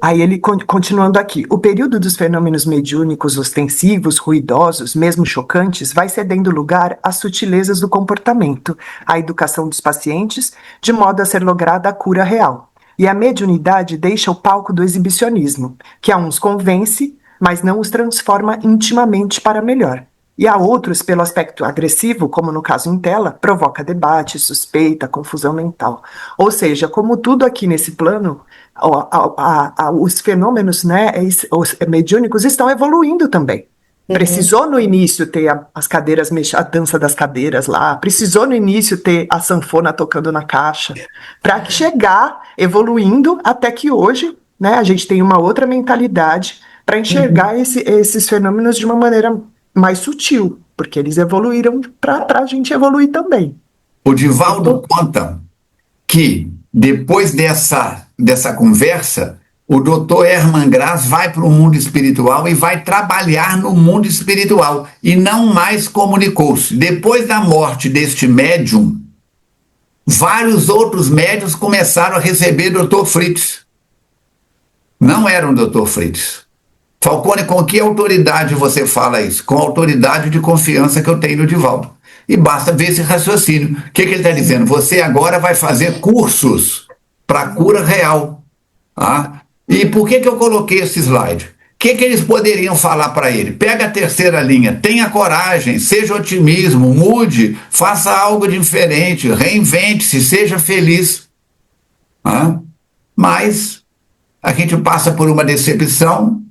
Aí ele, continuando aqui, o período dos fenômenos mediúnicos ostensivos, ruidosos, mesmo chocantes, vai cedendo lugar às sutilezas do comportamento, à educação dos pacientes, de modo a ser lograda a cura real. E a mediunidade deixa o palco do exibicionismo, que a uns convence, mas não os transforma intimamente para melhor. E a outros, pelo aspecto agressivo, como no caso em tela, provoca debate, suspeita, confusão mental. Ou seja, como tudo aqui nesse plano, os fenômenos, né, os mediúnicos estão evoluindo também. Precisou no início ter as cadeiras, a dança das cadeiras lá, precisou no início ter a sanfona tocando na caixa, para chegar evoluindo até que hoje, né, a gente tem uma outra mentalidade para enxergar esses fenômenos de uma maneira mais sutil, porque eles evoluíram para a gente evoluir também. O Divaldo conta que depois dessa conversa, o Dr. Herman Graz vai para o mundo espiritual e vai trabalhar no mundo espiritual e não mais comunicou-se. Depois da morte deste médium, vários outros médiums começaram a receber Dr. Fritz. Não era um Dr. Fritz. Falcone, com que autoridade você fala isso? Com a autoridade de confiança que eu tenho no Divaldo. E basta ver esse raciocínio. O que ele está dizendo? Você agora vai fazer cursos para cura real. Ah? E por que eu coloquei esse slide? O que eles poderiam falar para ele? Pega a terceira linha, tenha coragem, seja otimismo, mude, faça algo diferente, reinvente-se, seja feliz. Ah? Mas a gente passa por uma decepção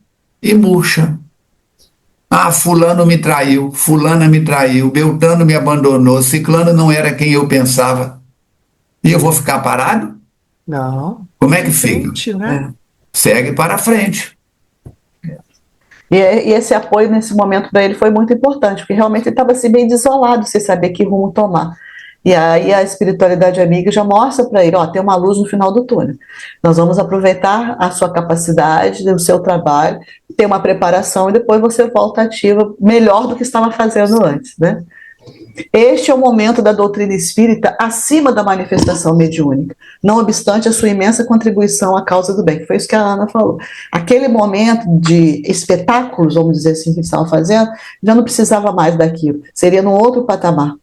e murcha. Ah, fulano me traiu, fulana me traiu, Beltrano me abandonou, ciclano não era quem eu pensava. E eu vou ficar parado? Não. Como é que fica? Frente, né? Segue para frente. E esse apoio nesse momento para ele foi muito importante, porque realmente ele estava assim, bem desolado, sem saber que rumo tomar. E aí a espiritualidade amiga já mostra para ele, ó, tem uma luz no final do túnel. Nós vamos aproveitar a sua capacidade, o seu trabalho, ter uma preparação e depois você volta ativa melhor do que estava fazendo antes, né? Este é o momento da doutrina espírita acima da manifestação mediúnica, não obstante a sua imensa contribuição à causa do bem, que foi isso que a Ana falou. Aquele momento de espetáculos, vamos dizer assim, que eles estavam fazendo, já não precisava mais daquilo, seria num outro patamar.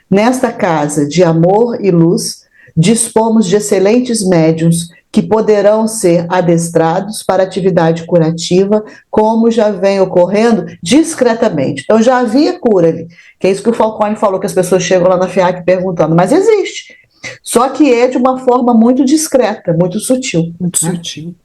Nesta casa de amor e luz, dispomos de excelentes médiuns que poderão ser adestrados para atividade curativa, como já vem ocorrendo discretamente. Então já havia cura ali, que é isso que o Falcone falou, que as pessoas chegam lá na FIAC perguntando, mas existe. Só que é de uma forma muito discreta, muito sutil. Muito sutil.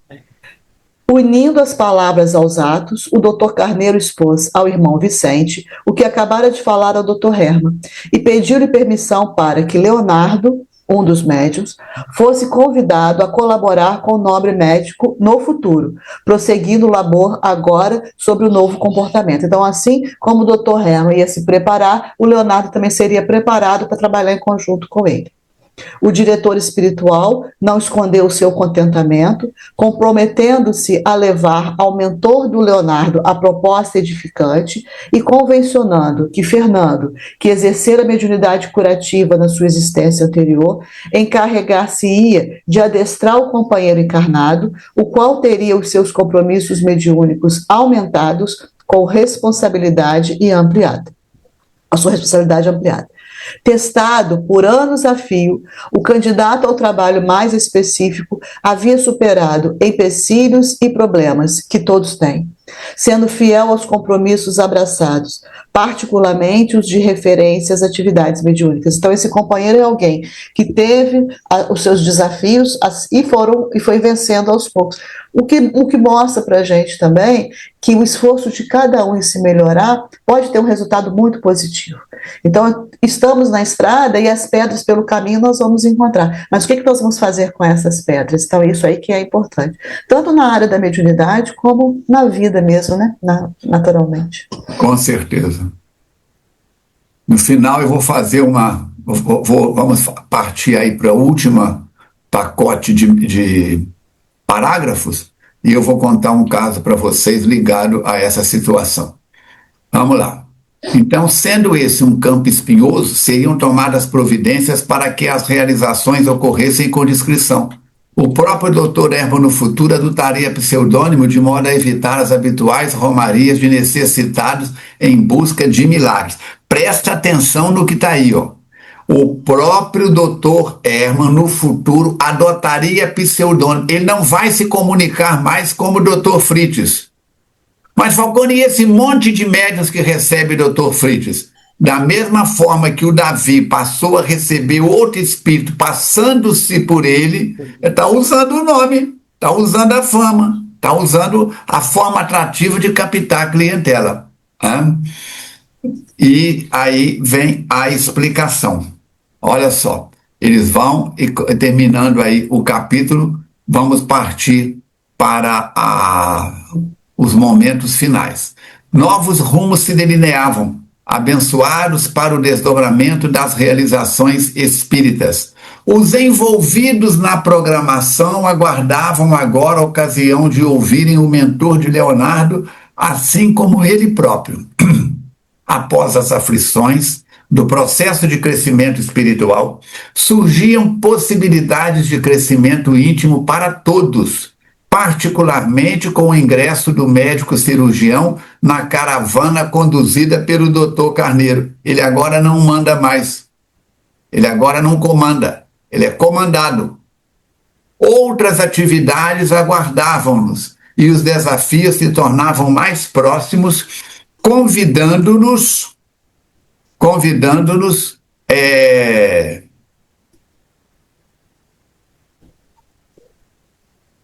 Unindo as palavras aos atos, o Dr. Carneiro expôs ao irmão Vicente o que acabara de falar ao Dr. Herman e pediu-lhe permissão para que Leonardo um dos médiuns, fosse convidado a colaborar com o nobre médico no futuro, prosseguindo o labor agora sobre o novo comportamento. Então, assim como o Dr. Hermann ia se preparar, o Leonardo também seria preparado para trabalhar em conjunto com ele. O diretor espiritual não escondeu o seu contentamento, comprometendo-se a levar ao mentor do Leonardo a proposta edificante e convencionando que Fernando, que exercera a mediunidade curativa na sua existência anterior, encarregar-se-ia de adestrar o companheiro encarnado, o qual teria os seus compromissos mediúnicos aumentados com responsabilidade e ampliada. A sua responsabilidade ampliada. Testado por anos a fio, o candidato ao trabalho mais específico havia superado empecilhos e problemas que todos têm, sendo fiel aos compromissos abraçados, particularmente os de referência às atividades mediúnicas. Então, esse companheiro é alguém que teve os seus desafios e foi vencendo aos poucos. O que mostra para a gente também que o esforço de cada um em se melhorar pode ter um resultado muito positivo. Então, estamos na estrada e as pedras pelo caminho nós vamos encontrar. Mas o que nós vamos fazer com essas pedras? Então, isso aí que é importante. Tanto na área da mediunidade como na vida mesmo, né? Naturalmente. Com certeza. No final eu vou fazer vamos partir aí para o último pacote de parágrafos e eu vou contar um caso para vocês ligado a essa situação. Vamos lá. Então, sendo esse um campo espinhoso, seriam tomadas providências para que as realizações ocorressem com discrição. O próprio Dr. Hermann no futuro adotaria pseudônimo de modo a evitar as habituais romarias de necessitados em busca de milagres. Presta atenção no que está aí, ó. O próprio Dr. Hermann no futuro adotaria pseudônimo. Ele não vai se comunicar mais como Dr. Fritz. Mas, Falcone, e esse monte de médiuns que recebe Dr. Fritz? Da mesma forma que o Davi passou a receber outro espírito, passando-se por ele, está usando o nome, está usando a fama, está usando a forma atrativa de captar a clientela. Né? E aí vem a explicação. Olha só, eles vão, e terminando aí o capítulo, vamos partir para os momentos finais. Novos rumos se delineavam, abençoados para o desdobramento das realizações espíritas. Os envolvidos na programação aguardavam agora a ocasião de ouvirem o mentor de Leonardo, assim como ele próprio. Após as aflições do processo de crescimento espiritual, surgiam possibilidades de crescimento íntimo para todos, particularmente com o ingresso do médico cirurgião na caravana conduzida pelo Dr. Carneiro. Ele agora não manda mais. Ele agora não comanda. Ele é comandado. Outras atividades aguardavam-nos e os desafios se tornavam mais próximos, convidando-nos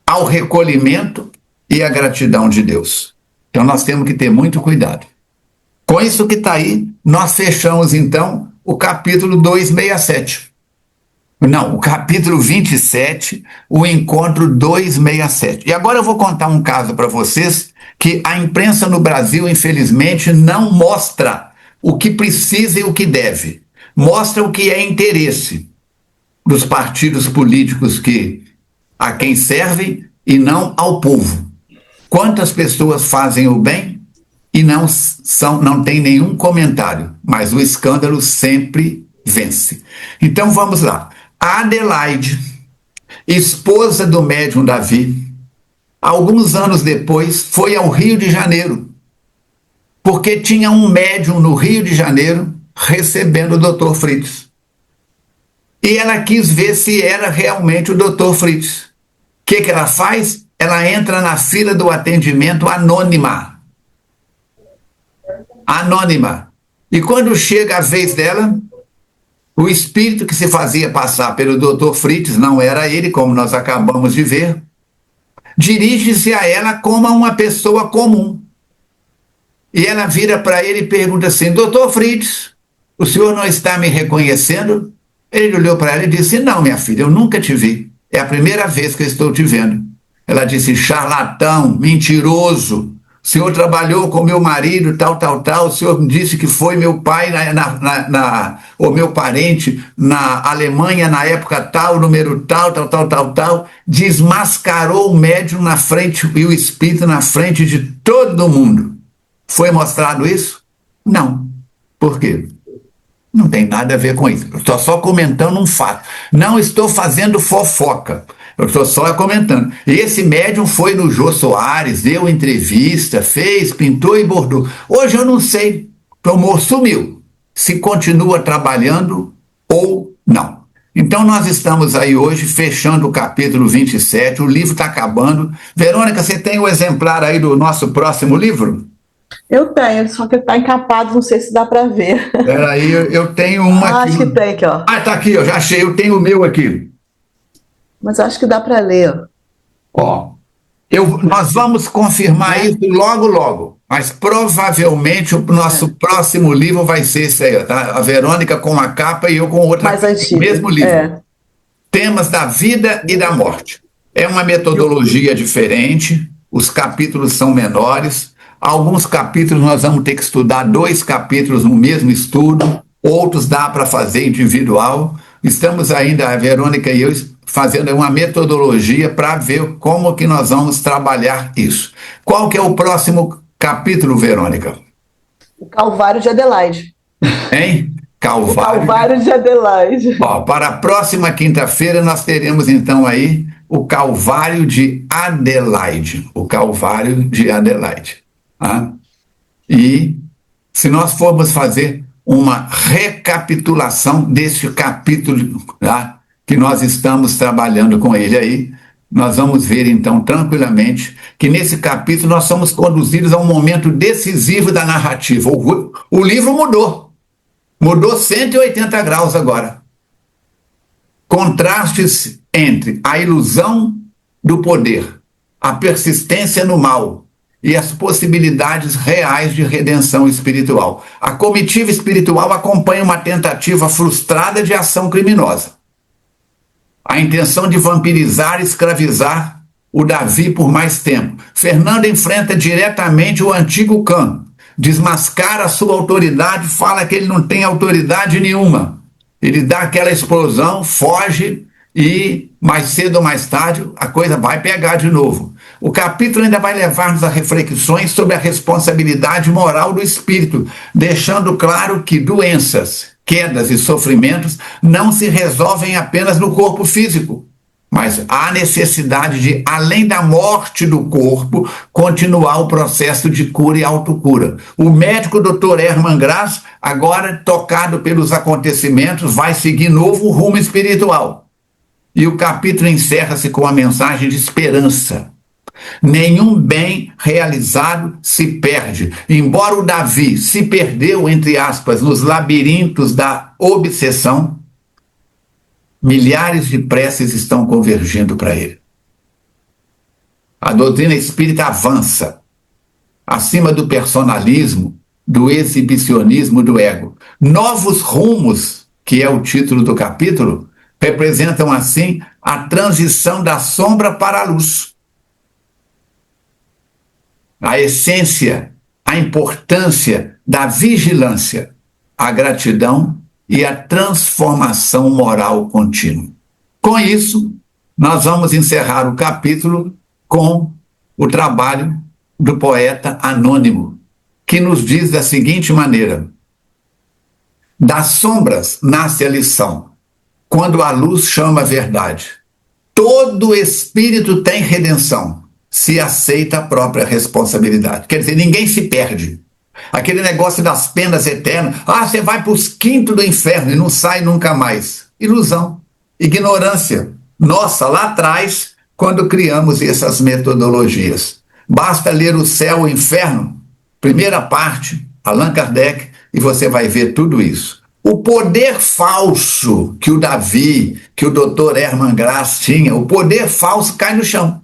ao recolhimento e à gratidão de Deus. Então nós temos que ter muito cuidado. Com isso que está aí, nós fechamos então o capítulo 267. Não, o capítulo 27, o encontro 267. E agora eu vou contar um caso para vocês que a imprensa no Brasil, infelizmente, não mostra o que precisa e o que deve. Mostra o que é interesse dos partidos políticos a quem servem e não ao povo. Quantas pessoas fazem o bem e não tem nenhum comentário, mas o escândalo sempre vence. Então vamos lá. A Adelaide, esposa do médium Davi, alguns anos depois foi ao Rio de Janeiro, porque tinha um médium no Rio de Janeiro recebendo o Dr. Fritz. E ela quis ver se era realmente o Dr. Fritz. O que ela faz? Ela entra na fila do atendimento anônima. Anônima. E quando chega a vez dela, o espírito que se fazia passar pelo Dr. Fritz, não era ele, como nós acabamos de ver, dirige-se a ela como a uma pessoa comum. E ela vira para ele e pergunta assim: Dr. Fritz, o senhor não está me reconhecendo? Ele olhou para ela e disse: não, minha filha, eu nunca te vi. É a primeira vez que eu estou te vendo. Ela disse: charlatão, mentiroso. O senhor trabalhou com meu marido, tal, tal, tal. O senhor disse que foi meu pai ou meu parente na Alemanha na época tal, número tal, tal, tal, tal, tal. Desmascarou o médium na frente e o espírito na frente de todo mundo. Foi mostrado isso? Não. Por quê? Não tem nada a ver com isso. Eu estou só comentando um fato. Não estou fazendo fofoca. Eu estou só comentando. E esse médium foi no Jô Soares, deu entrevista, fez, pintou e bordou. Hoje eu não sei. Tomou, sumiu. Se continua trabalhando ou não. Então nós estamos aí hoje fechando o capítulo 27. O livro está acabando. Verônica, você tem o exemplar aí do nosso próximo livro? Eu tenho, só que está encapado, não sei se dá para ver. Peraí, eu tenho uma aqui. Acho que tem aqui, ó. Ah, tá aqui, eu já achei, eu tenho o meu aqui. Mas acho que dá para ler. Ó, nós vamos confirmar isso logo, logo. Mas provavelmente o nosso próximo livro vai ser esse aí, tá? A Verônica com uma capa e eu com outra. Mais antigo. Mesmo livro. Temas da vida e da morte. É uma metodologia diferente, os capítulos são menores. Alguns capítulos nós vamos ter que estudar 2 capítulos no mesmo estudo, outros dá para fazer individual. Estamos ainda, a Verônica e eu, fazendo uma metodologia para ver como que nós vamos trabalhar isso. Qual que é o próximo capítulo, Verônica? O Calvário de Adelaide. Hein? Calvário de Adelaide. Ó, para a próxima quinta-feira nós teremos então aí o Calvário de Adelaide. O Calvário de Adelaide. Tá? E se nós formos fazer uma recapitulação desse capítulo, tá, que nós estamos trabalhando com ele aí, nós vamos ver então tranquilamente que nesse capítulo nós somos conduzidos a um momento decisivo da narrativa. O livro mudou 180 graus agora. Contrastes entre a ilusão do poder, a persistência no mal e as possibilidades reais de redenção espiritual. A comitiva espiritual acompanha uma tentativa frustrada de ação criminosa. A intenção de vampirizar e escravizar o Davi por mais tempo. Fernando enfrenta diretamente o antigo Cã, desmascara a sua autoridade, fala que ele não tem autoridade nenhuma. Ele dá aquela explosão, foge e mais cedo ou mais tarde a coisa vai pegar de novo. O capítulo ainda vai levar-nos a reflexões sobre a responsabilidade moral do espírito, deixando claro que doenças, quedas e sofrimentos não se resolvem apenas no corpo físico, mas há necessidade de, além da morte do corpo, continuar o processo de cura e autocura. O médico Dr. Hermann Grass, agora tocado pelos acontecimentos, vai seguir novo rumo espiritual. E o capítulo encerra-se com a mensagem de esperança. Nenhum bem realizado se perde. Embora o Davi se perdeu, entre aspas, nos labirintos da obsessão, milhares de preces estão convergindo para ele. A doutrina espírita avança acima do personalismo, do exibicionismo do ego. Novos rumos, que é o título do capítulo, representam assim a transição da sombra para a luz. A essência, a importância da vigilância, a gratidão e a transformação moral contínua. Com isso, nós vamos encerrar o capítulo com o trabalho do poeta anônimo, que nos diz da seguinte maneira: das sombras nasce a lição, quando a luz chama a verdade. Todo espírito tem redenção, se aceita a própria responsabilidade. Quer dizer, ninguém se perde. Aquele negócio das penas eternas, você vai para os quintos do inferno e não sai nunca mais. Ilusão, ignorância. Nossa, lá atrás, quando criamos essas metodologias. Basta ler O Céu e o Inferno, primeira parte, Allan Kardec, e você vai ver tudo isso. O poder falso que o Davi, que o Dr. Hermann Grass tinha, o poder falso cai no chão,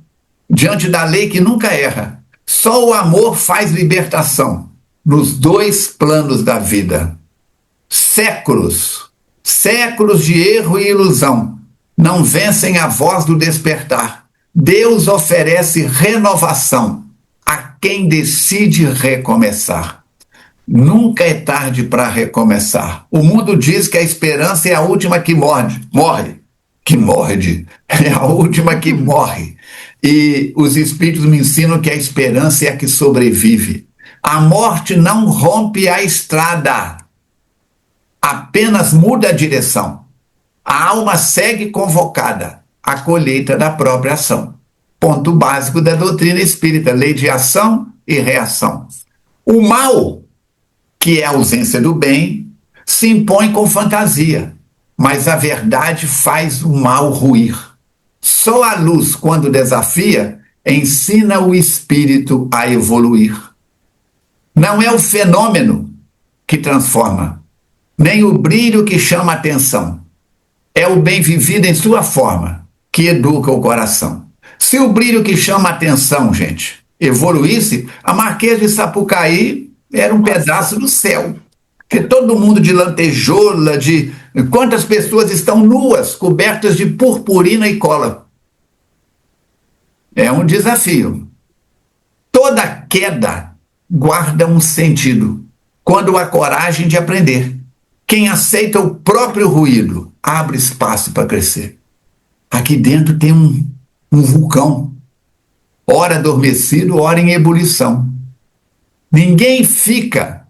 diante da lei que nunca erra. Só o amor faz libertação nos 2 planos da vida. Séculos Séculos de erro e ilusão não vencem a voz do despertar. Deus oferece renovação a quem decide recomeçar. Nunca é tarde para recomeçar. O mundo diz que a esperança é a última que morre. Que morde. É a última que morre. E os espíritos me ensinam que a esperança é a que sobrevive. A morte não rompe a estrada, apenas muda a direção. A alma segue convocada à colheita da própria ação. Ponto básico da doutrina espírita, lei de ação e reação. O mal, que é a ausência do bem, se impõe com fantasia, mas a verdade faz o mal ruir. Só a luz, quando desafia, ensina o espírito a evoluir. Não é o fenômeno que transforma, nem o brilho que chama a atenção. É o bem vivido em sua forma que educa o coração. Se o brilho que chama a atenção, gente, evoluísse, a Marquesa de Sapucaí era um pedaço do céu. Porque todo mundo de lantejoula, de quantas pessoas estão nuas, cobertas de purpurina e cola. É um desafio. Toda queda guarda um sentido, quando há coragem de aprender. Quem aceita o próprio ruído abre espaço para crescer. Aqui dentro tem um vulcão, ora adormecido, ora em ebulição. Ninguém fica,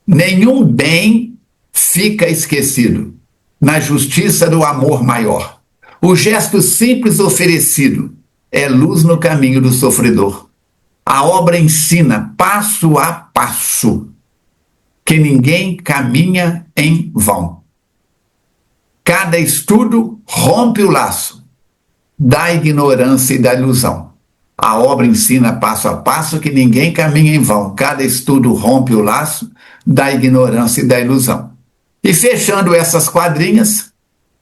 nenhum bem fica esquecido na justiça do amor maior. O gesto simples oferecido é luz no caminho do sofredor. A obra ensina passo a passo que ninguém caminha em vão. Cada estudo rompe o laço da ignorância e da ilusão. A obra ensina passo a passo que ninguém caminha em vão. Cada estudo rompe o laço da ignorância e da ilusão. E fechando essas quadrinhas,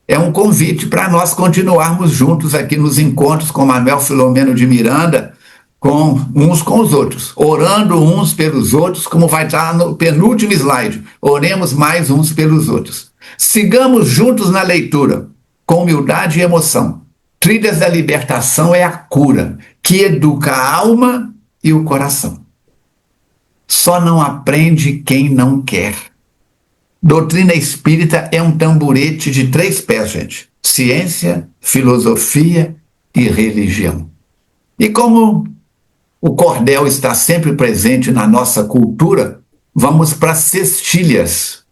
é um convite para nós continuarmos juntos aqui nos encontros com Manuel Filomeno de Miranda, uns com os outros, orando uns pelos outros, como vai estar no penúltimo slide. Oremos mais uns pelos outros. Sigamos juntos na leitura, com humildade e emoção. Trilhas da Libertação é a cura, que educa a alma e o coração. Só não aprende quem não quer. Doutrina espírita é um tamborete de 3 pés, gente. Ciência, filosofia e religião. E como o cordel está sempre presente na nossa cultura, vamos para cestilhas,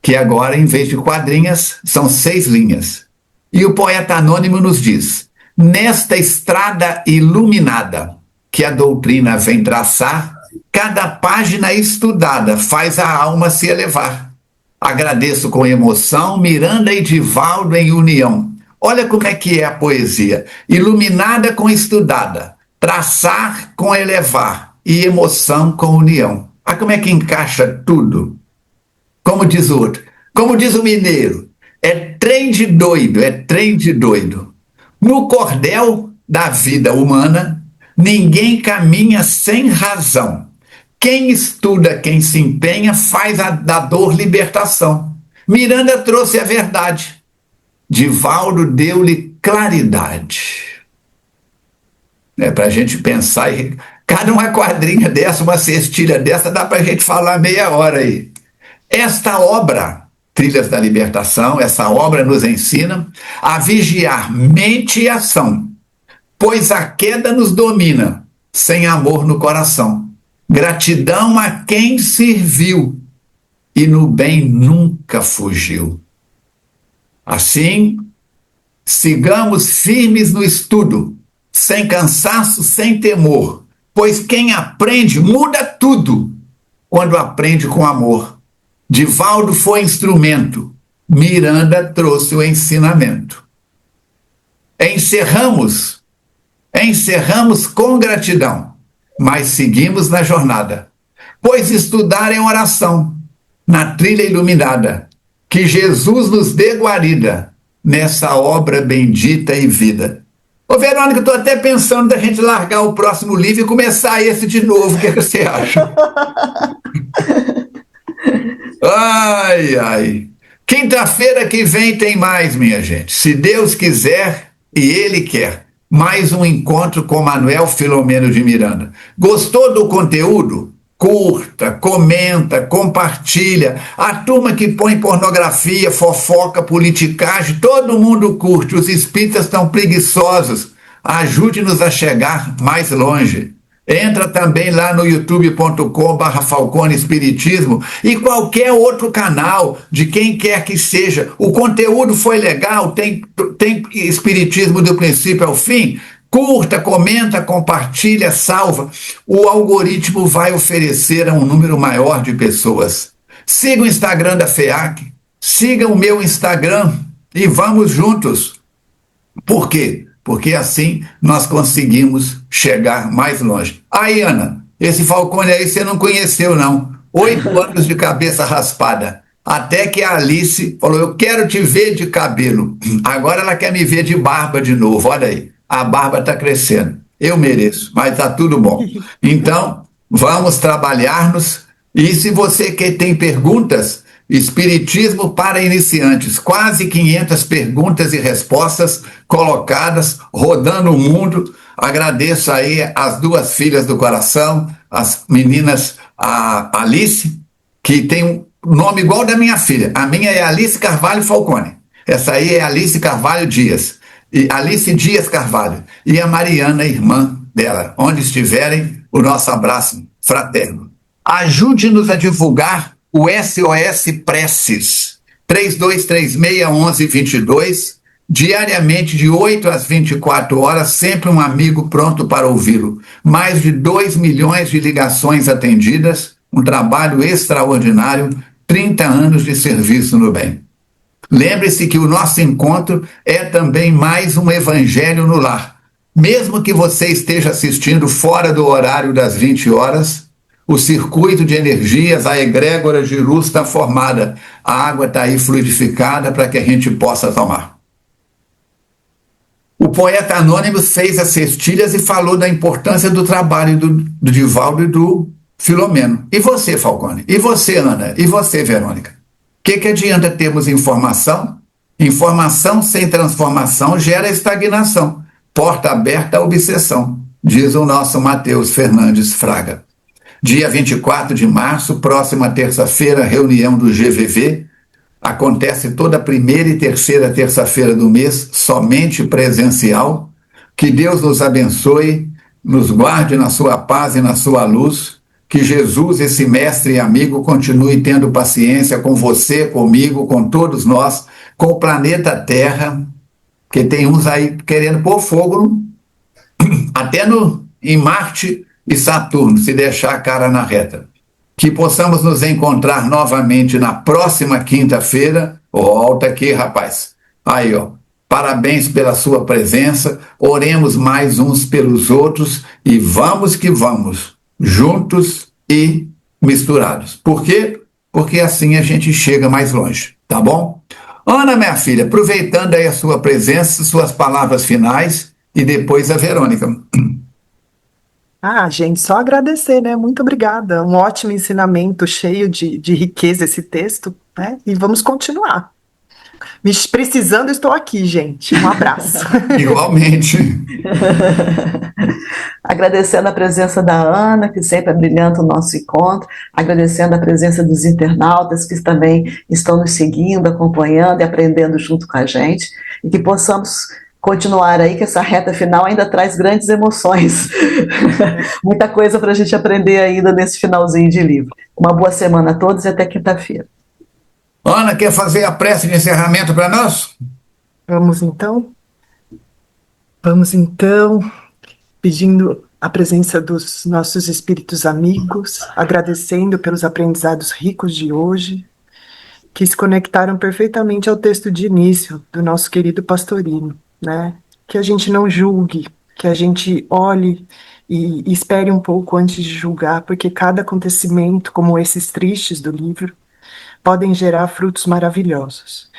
que agora, em vez de quadrinhas, são 6 linhas. E o poeta anônimo nos diz: nesta estrada iluminada que a doutrina vem traçar, cada página estudada faz a alma se elevar. Agradeço com emoção Miranda e Divaldo em união. Olha como é que é a poesia. Iluminada com estudada, traçar com elevar e emoção com união. Ah, como é que encaixa tudo? Como diz o outro, como diz o mineiro, é trem de doido, é trem de doido. No cordel da vida humana, ninguém caminha sem razão. Quem estuda, quem se empenha, faz da dor libertação. Miranda trouxe a verdade. Divaldo deu-lhe claridade. É para a gente pensar, cada uma quadrinha dessa, uma cestilha dessa, dá para a gente falar meia hora aí. Esta obra, Trilhas da Libertação, essa obra nos ensina a vigiar mente e ação, pois a queda nos domina, sem amor no coração. Gratidão a quem serviu e no bem nunca fugiu. Assim, sigamos firmes no estudo, sem cansaço, sem temor, pois quem aprende muda tudo quando aprende com amor. Divaldo foi instrumento, Miranda trouxe o ensinamento. Encerramos com gratidão, mas seguimos na jornada, pois estudar é oração, na trilha iluminada, que Jesus nos dê guarida nessa obra bendita e vida. Ô Verônica, eu estou até pensando da gente largar o próximo livro e começar esse de novo, o que você acha? Ai, ai. Quinta-feira que vem tem mais, minha gente. Se Deus quiser e Ele quer. Mais um encontro com Manuel Filomeno de Miranda. Gostou do conteúdo? Curta, comenta, compartilha. A turma que põe pornografia, fofoca, politicagem, todo mundo curte. Os espíritas estão preguiçosos. Ajude-nos a chegar mais longe. Entra também lá no youtube.com/Falcone Espiritismo e qualquer outro canal, de quem quer que seja. O conteúdo foi legal, tem Espiritismo do princípio ao fim. Curta, comenta, compartilha, salva. O algoritmo vai oferecer a um número maior de pessoas. Siga o Instagram da FEAC, siga o meu Instagram e vamos juntos. Por quê? Porque assim nós conseguimos chegar mais longe. Aí, Ana, esse Falcone aí você não conheceu, não. 8 anos de cabeça raspada. Até que a Alice falou, eu quero te ver de cabelo. Agora ela quer me ver de barba de novo, olha aí. A barba está crescendo. Eu mereço, mas está tudo bom. Então, vamos trabalhar-nos. E se você que tem perguntas, Espiritismo para iniciantes, quase 500 perguntas e respostas colocadas, rodando o mundo. Agradeço aí as 2 filhas do coração, as meninas, a Alice, que tem um nome igual ao da minha filha. A minha é Alice Carvalho Falcone. Essa aí é Alice Carvalho Dias. E Alice Dias Carvalho. E a Mariana, irmã dela. Onde estiverem, o nosso abraço fraterno. Ajude-nos a divulgar o SOS Preces, 3236-1122, diariamente de 8 às 24 horas, sempre um amigo pronto para ouvi-lo. Mais de 2 milhões de ligações atendidas, um trabalho extraordinário, 30 anos de serviço no bem. Lembre-se que o nosso encontro é também mais um evangelho no lar. Mesmo que você esteja assistindo fora do horário das 20 horas, o circuito de energias, a egrégora de luz está formada. A água está aí fluidificada para que a gente possa tomar. O poeta anônimo fez as cestilhas e falou da importância do trabalho do Divaldo e do Filomeno. E você, Falcone? E você, Ana? E você, Verônica? O que adianta termos informação? Informação sem transformação gera estagnação. Porta aberta à obsessão, diz o nosso Matheus Fernandes Fraga. Dia 24 de março, próxima terça-feira, reunião do GVV. Acontece toda primeira e terceira terça-feira do mês, somente presencial. Que Deus nos abençoe, nos guarde na sua paz e na sua luz. Que Jesus, esse mestre e amigo, continue tendo paciência com você, comigo, com todos nós, com o planeta Terra, que tem uns aí querendo pôr fogo até em Marte e Saturno, se deixar a cara na reta. Que possamos nos encontrar novamente na próxima quinta-feira. Volta aqui, rapaz. Aí, ó. Parabéns pela sua presença. Oremos mais uns pelos outros e vamos que vamos, juntos e misturados. Por quê? Porque assim a gente chega mais longe, tá bom? Ana, minha filha, aproveitando aí a sua presença, suas palavras finais e depois a Verônica. Gente, só agradecer, né? Muito obrigada. Um ótimo ensinamento, cheio de riqueza esse texto, né? E vamos continuar. Me precisando, estou aqui, gente. Um abraço. Igualmente. Agradecendo a presença da Ana, que sempre abrilhanta o nosso encontro, agradecendo a presença dos internautas que também estão nos seguindo, acompanhando e aprendendo junto com a gente, e que possamos continuar aí, que essa reta final ainda traz grandes emoções. Muita coisa para a gente aprender ainda nesse finalzinho de livro. Uma boa semana a todos e até quinta-feira. Ana, quer fazer a prece de encerramento para nós? Vamos então, pedindo a presença dos nossos espíritos amigos, agradecendo pelos aprendizados ricos de hoje, que se conectaram perfeitamente ao texto de início do nosso querido Pastorino, né? Que a gente não julgue, que a gente olhe e espere um pouco antes de julgar, porque cada acontecimento, como esses tristes do livro, podem gerar frutos maravilhosos.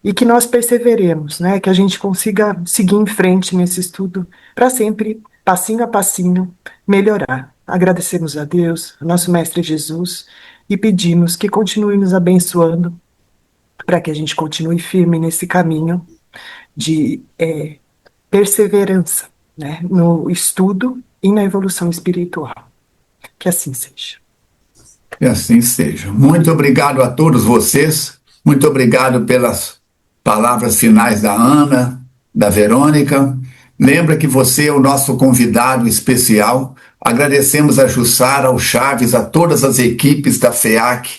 E que nós perseveremos, né? Que a gente consiga seguir em frente nesse estudo para sempre, passinho a passinho, melhorar. Agradecemos a Deus, ao nosso Mestre Jesus, e pedimos que continue nos abençoando para que a gente continue firme nesse caminho de perseverança, né, no estudo e na evolução espiritual. Que assim seja. Que assim seja. Muito obrigado a todos vocês. Muito obrigado pelas palavras finais da Ana, da Verônica. Lembra que você é o nosso convidado especial. Agradecemos a Jussara, ao Chaves, a todas as equipes da FEAC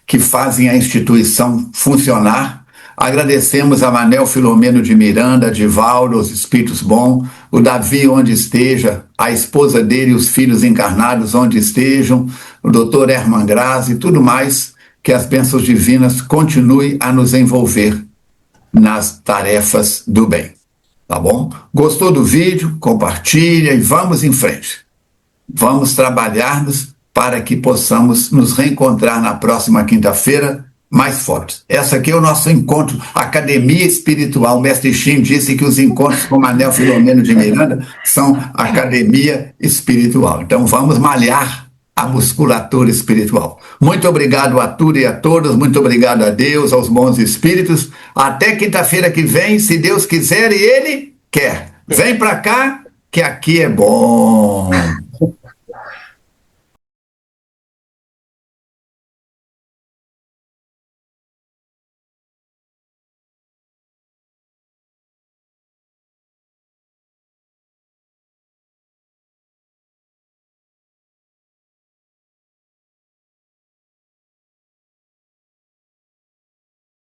que fazem a instituição funcionar. Agradecemos a Manel Filomeno de Miranda, a Divaldo, os Espíritos Bons, o Davi onde esteja, a esposa dele e os filhos encarnados onde estejam, o Dr. Herman Grazi e tudo mais, que as bênçãos divinas continuem a nos envolver nas tarefas do bem. Tá bom? Gostou do vídeo? Compartilha e vamos em frente. Vamos trabalhar-nos para que possamos nos reencontrar na próxima quinta-feira mais fortes. Essa aqui é o nosso encontro, Academia Espiritual. O Mestre Shin disse que os encontros com Manel Filomeno de Miranda são Academia Espiritual. Então vamos malhar a musculatura espiritual. Muito obrigado a tudo e a todos, muito obrigado a Deus, aos bons espíritos. Até quinta-feira que vem, se Deus quiser e Ele quer. Vem para cá, que aqui é bom.